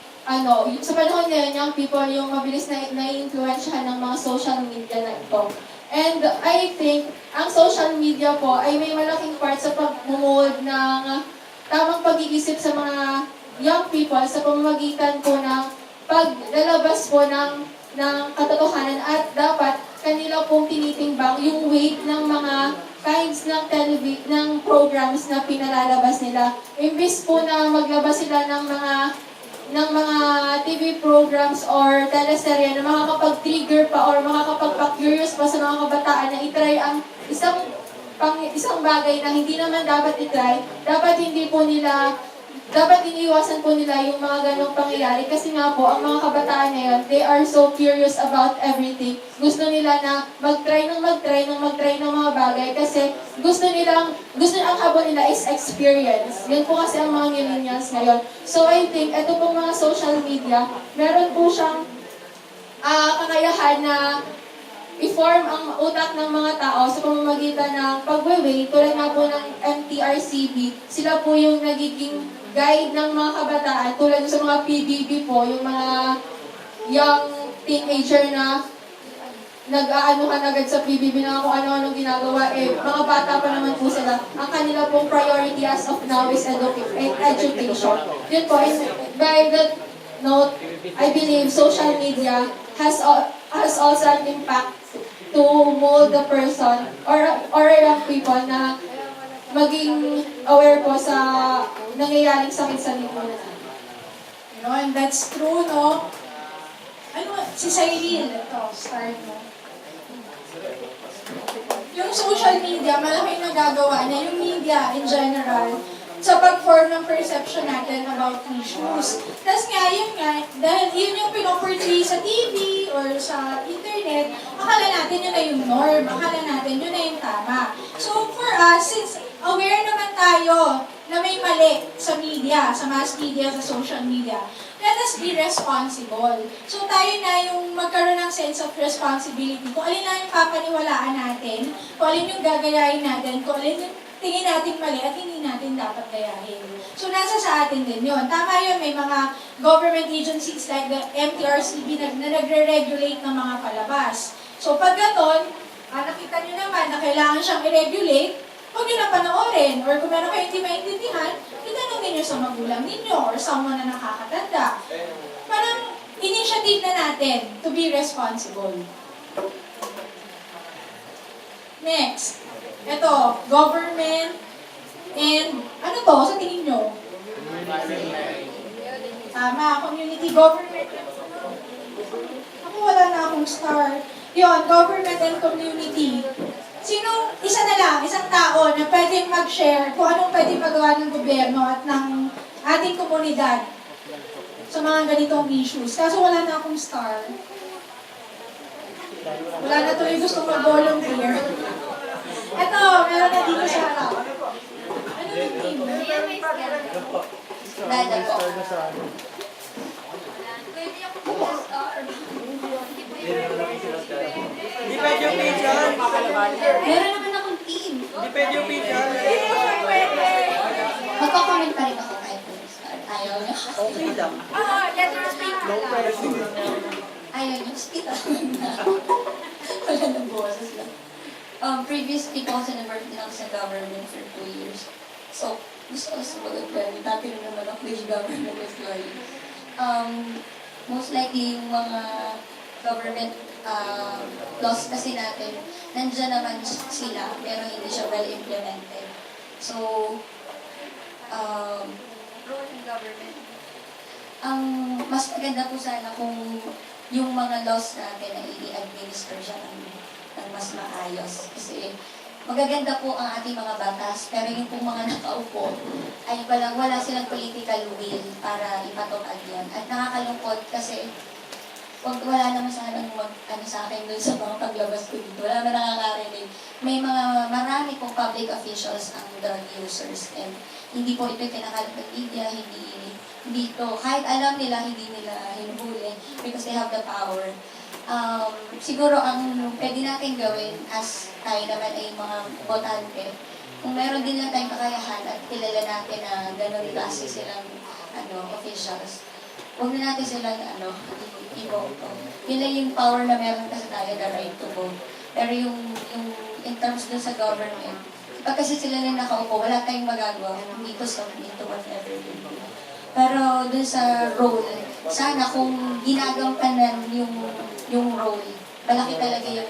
[SPEAKER 7] sa panahon ngayon, young people yung mabilis na nai-influensyahan ng mga social media na ito. And I think, ang social media po ay may malaking part sa pag-mold ng tamang pag-iisip sa mga young people sa pamamagitan po ng paglalabas po ng katotohanan at dapat kanila pong tinitimbang yung weight ng mga kinds ng programs na pinalalabas nila. Imbis po na maglabas sila ng mga TV programs or teleserye na makakapag-trigger pa or makakapagpa-curious pa sa mga kabataan na itry ang isang bagay na hindi naman dapat itry, dapat iniiwasan po nila yung mga ganong pangyayari kasi nga po, ang mga kabataan ngayon, they are so curious about everything. Gusto nila na mag-try ng mga bagay kasi ang habol nila is experience. Yan po kasi ang mga millennials ngayon. So I think, ito pong mga social media, meron po siyang kakayahan na i-form ang utak ng mga tao sa pamamagitan ng pag-weigh, tulad nga po ng MTRCB. Sila po yung nagiging guide ng mga kabataan, tulad sa mga PBB po, yung mga young teenager na nag-aanuhan agad sa PBB na kung ano-anong ginagawa, mga bata pa naman po sila. Ang kanila pong priority as of now is education. Yun po, by that note, I believe social media has also an impact to mold the person or young people na maging aware po sa nangyayaring sakit sa lipunan.
[SPEAKER 1] And that's true, no? Si Cyril, ito, start mo. yung social media, malaking nagagawa niya, yung media in general, sa pag-form ng perception natin about issues. Tapos nga, yun nga, dahil yun yung pinoportray sa TV or sa internet, akala natin yun na yung norm, akala natin yun na yung tama. So for us, since aware naman tayo na may mali sa media, sa mass media, sa social media, let us be responsible. So tayo na yung magkaroon ng sense of responsibility. Kung alin na yung papaniwalaan natin, kung alin yung gagayahin natin, kung alin yung tingin natin mali at hindi natin dapat gayahin. So nasa sa atin din yun. Tama yun, may mga government agencies like the MTRCB na nagre-regulate ng mga palabas. So pag ganon, nakita nyo naman na kailangan siyang i-regulate, huwag nyo na panoorin. Or kung meron kayo hindi maintindihan, itanongin nyo sa magulang ninyo or someone na nakakatanda. Parang initiative na natin to be responsible. Next. Ito, government and ano to sa tingin nyo? Tama, community government. Ako wala na akong star. Yon, government and community. Sino, isa na lang, isang tao na pwedeng mag-share kung anong pwedeng magawa ng gobyerno at ng ating komunidad sa mga ganitong issues. Kaso wala na akong star. Wala na tuloy gusto mag-volunteer. Ito, meron na dito sa harap. Ano yung team?
[SPEAKER 7] Dada po.
[SPEAKER 4] Hindi pwede yung page yan.
[SPEAKER 7] Meron naman akong team.
[SPEAKER 4] Hindi pwede yung page yan.
[SPEAKER 7] Magko-comment pa rin ako kahit ayaw niyo.
[SPEAKER 4] Okay lang.
[SPEAKER 1] Let her speak.
[SPEAKER 7] Ayaw niyo. Speak ako na. Wala nang boses lang. Previously po kasi nag-work din ako sa government for 2 years. So, gusto ko sumagot pero dati rin naman ako yung government employee. Most likely yung mga government laws kasi natin, nandiyan naman sila pero hindi siya well implemented. So, role ng government. Ang mas maganda po sana kung yung mga laws natin ay i-administer siya ng mas maayos. Kasi magaganda po ang ating mga batas, pero yung pong mga nakaupo ay wala silang political will para ipatupad yan. At nakakalungkot kasi wala naman sanang sa akin dun sa mga paglabas ko dito. Wala naman nakakarinig. May marami pong public officials ang drug users and hindi po ito kinakalat ng media, hindi ito, kahit alam nila, hindi nila hinuhuli because they have the power. Siguro ang pwede natin gawin as tayo naman ay mga botante, kung meron din lang tayong kakayahan at kilala natin na gano'n klase silang officials, huwag na natin silang i-vote. Yun lang yung power na meron kasi tayo, the right to vote. Pero yung in terms dun sa government, pag kasi sila na nakaupo, wala tayong magagawa, hindi to submit to whatever they do. Pero dun sa role, sana kung ginagampanan yung role, malaki talaga yung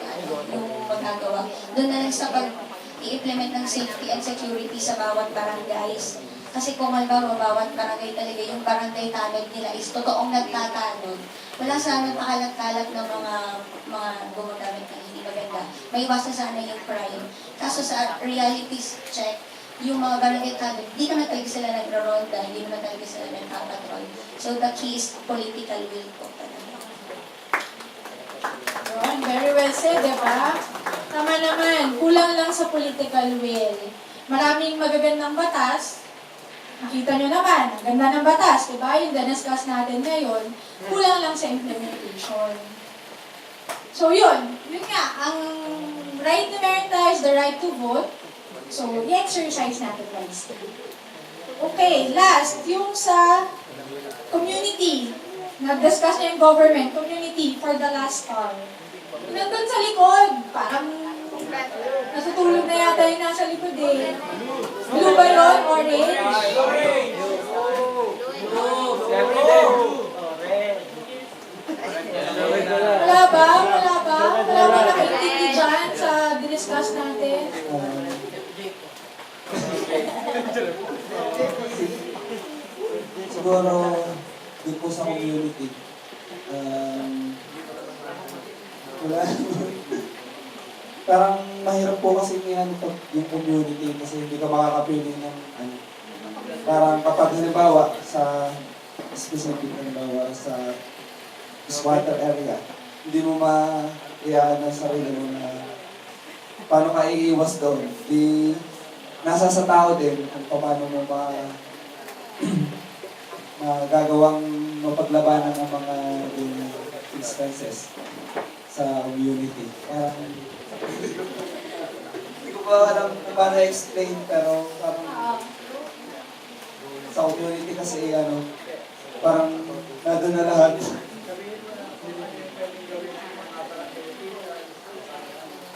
[SPEAKER 7] magagawa. Doon na lang sa pag-i-implement ng safety and security sa bawat barangays. Kasi kung halimbawa, bawat barangay talaga, yung barangay tanod nila is totoong nagtatanod. Wala sana pakalat-kalat ng mga gumagamit na hindi maganda. May iwasan sana yung crime. Kaso sa reality check, yung mga barangay tanod, hindi naman talaga sila nagro-ronda, hindi naman talaga sila nagpapatrol. So the key is political will po talaga.
[SPEAKER 1] Very well said, di ba? Tama naman, kulang lang sa political will. Maraming magagandang batas. Nakita nyo naman, ang ganda ng batas, di ba? Yung discuss natin ngayon, kulang lang sa implementation. So yun nga, ang right to meron tayo is the right to vote. So, i-exercise natin guys. Okay, last, yung sa community. Nag-discuss niya yung government, community for the last star. Nandun sa likod, parang natutulog na yata yung nasa likod eh. Blue ba yun? Orange? Wala ba? Wala ba? Wala ba nakaintindi dyan sa discuss natin?
[SPEAKER 3] Siguro, dun po sa community, wala. parang mahirap po kasi yung community kasi hindi ka makakapili ng ano. Parang kapag halimbawa sa specific halimbawa sa squatter area, hindi mo ma-iyaan ang sarili mo na paano ka iiwas doon. Di, nasa sa tao din kung paano mo magagawang mapaglabanan ng mga instances sa community. Parang, hindi ko pa alam kung paano explain, pero parang sa community kasi parang nandun na lahat.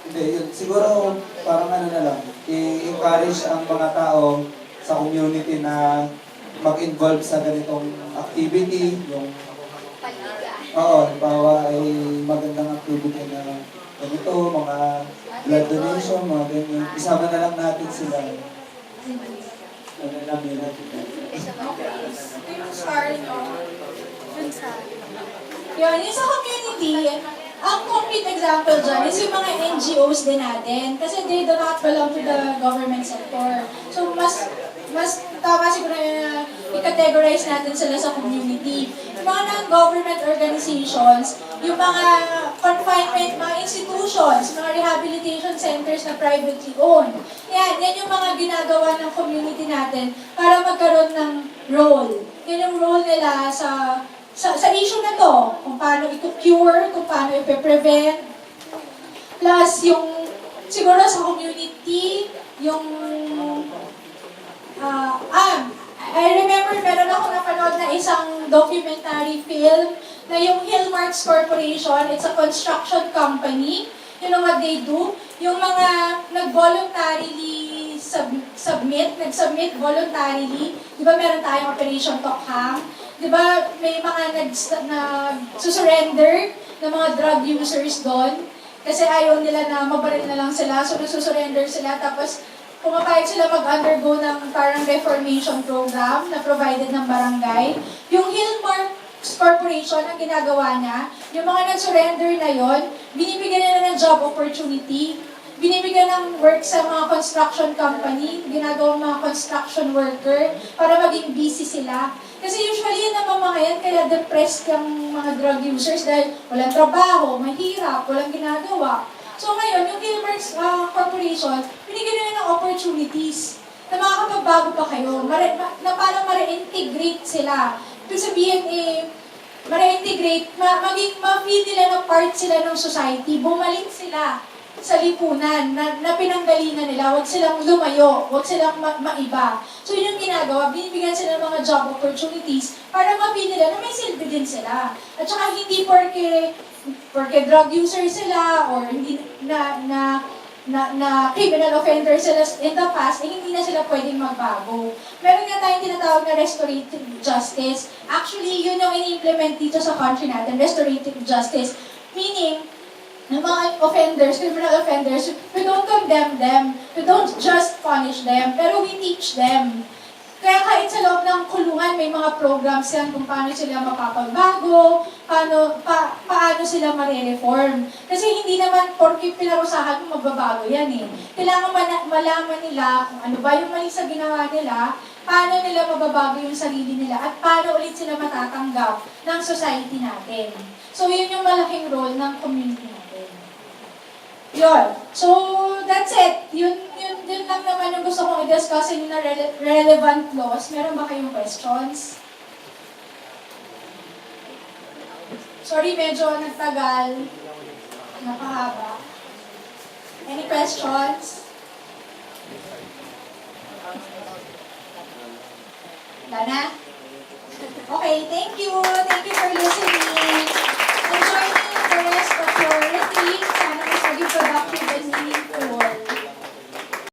[SPEAKER 3] Hindi, yun. Siguro parang ano na lang, i-encourage ang mga tao sa community na mag-involve sa ganitong activity, yung bawa ay magandang activity na ganito, mga blood donation, mga ganyan. Isama na lang natin sila. Ano namin natin.
[SPEAKER 1] Yun, yung sa community, ang concrete example dyan is yung mga NGOs din natin. Kasi they do not belong to the government sector. So, mas tama siguro na i-categorize natin sila sa community. Yung mga non-government organizations, yung mga confinement, mga institutions, mga rehabilitation centers na privately owned. Yan yung mga ginagawa ng community natin para magkaroon ng role. Yan yung role nila sa issue na to, kung paano i-cure, kung paano i-prevent. Plus, yung siguro sa community, yung I remember meron ako napanood na isang documentary film na yung Hillmarks Corporation, it's a construction company. You know what they do? Yung mga nag-voluntarily nag-submit voluntarily. Di ba meron tayong Operation Tokhang? Di ba may mga nag-surrender na mga drug users doon? Kasi ayaw nila na mabaril na lang sila, so nagsusurrender sila, tapos pumapayag sila mag-undergo ng parang reformation program na provided ng barangay. Yung Hillmarks Corporation, ang ginagawa niya, yung mga nag-surrender na yon, binibigyan nila ng job opportunity, binibigyan ng work sa mga construction company, ginagawang mga construction worker, para maging busy sila. Kasi usually yan ang mamamayan, kaya depressed yung mga drug users dahil walang trabaho, mahirap, walang ginagawa. So ngayon, yung Hillmarks Corporation, binigyan nila ng opportunities na makakapagbago pa kayo, na parang ma-reintegrate sila. Ibig sabihin, ma-reintegrate, ma-feel nila na part sila ng society, bumalik sila sa lipunan na pinanggalingan nila, huwag silang lumayo, huwag silang maiba. So yun yung ginagawa, binibigyan sila ng mga job opportunities para ma-feel nila na may silbi din sila. At saka hindi porque drug user sila or hindi na criminal offender sila in the past, hindi na sila pwedeng magbago. Meron nga tayong tinatawag na restorative justice. Actually, yun yung in-implement dito sa country natin, restorative justice. Meaning, ng mga offenders, criminal offenders, we don't condemn them, we don't just punish them, pero we teach them. Kaya kahit sa loob ng kulungan, may mga programs yan kung paano sila mapapagbago, paano sila marireform. Kasi hindi naman porke pinarusahan mo magbabago yan eh. Kailangan malaman nila kung ano ba yung mali sa ginawa nila, paano nila mababago yung sarili nila, at paano ulit sila matatanggap ng society natin. So yun yung malaking role ng community natin. Yun. So, that's it. Yun lang naman yung gusto kong i-discuss yung na relevant laws. Meron ba kayong questions? Sorry, medyo nagtagal. Napahaba. Any questions? Wala na? Okay, thank you. Thank you for listening.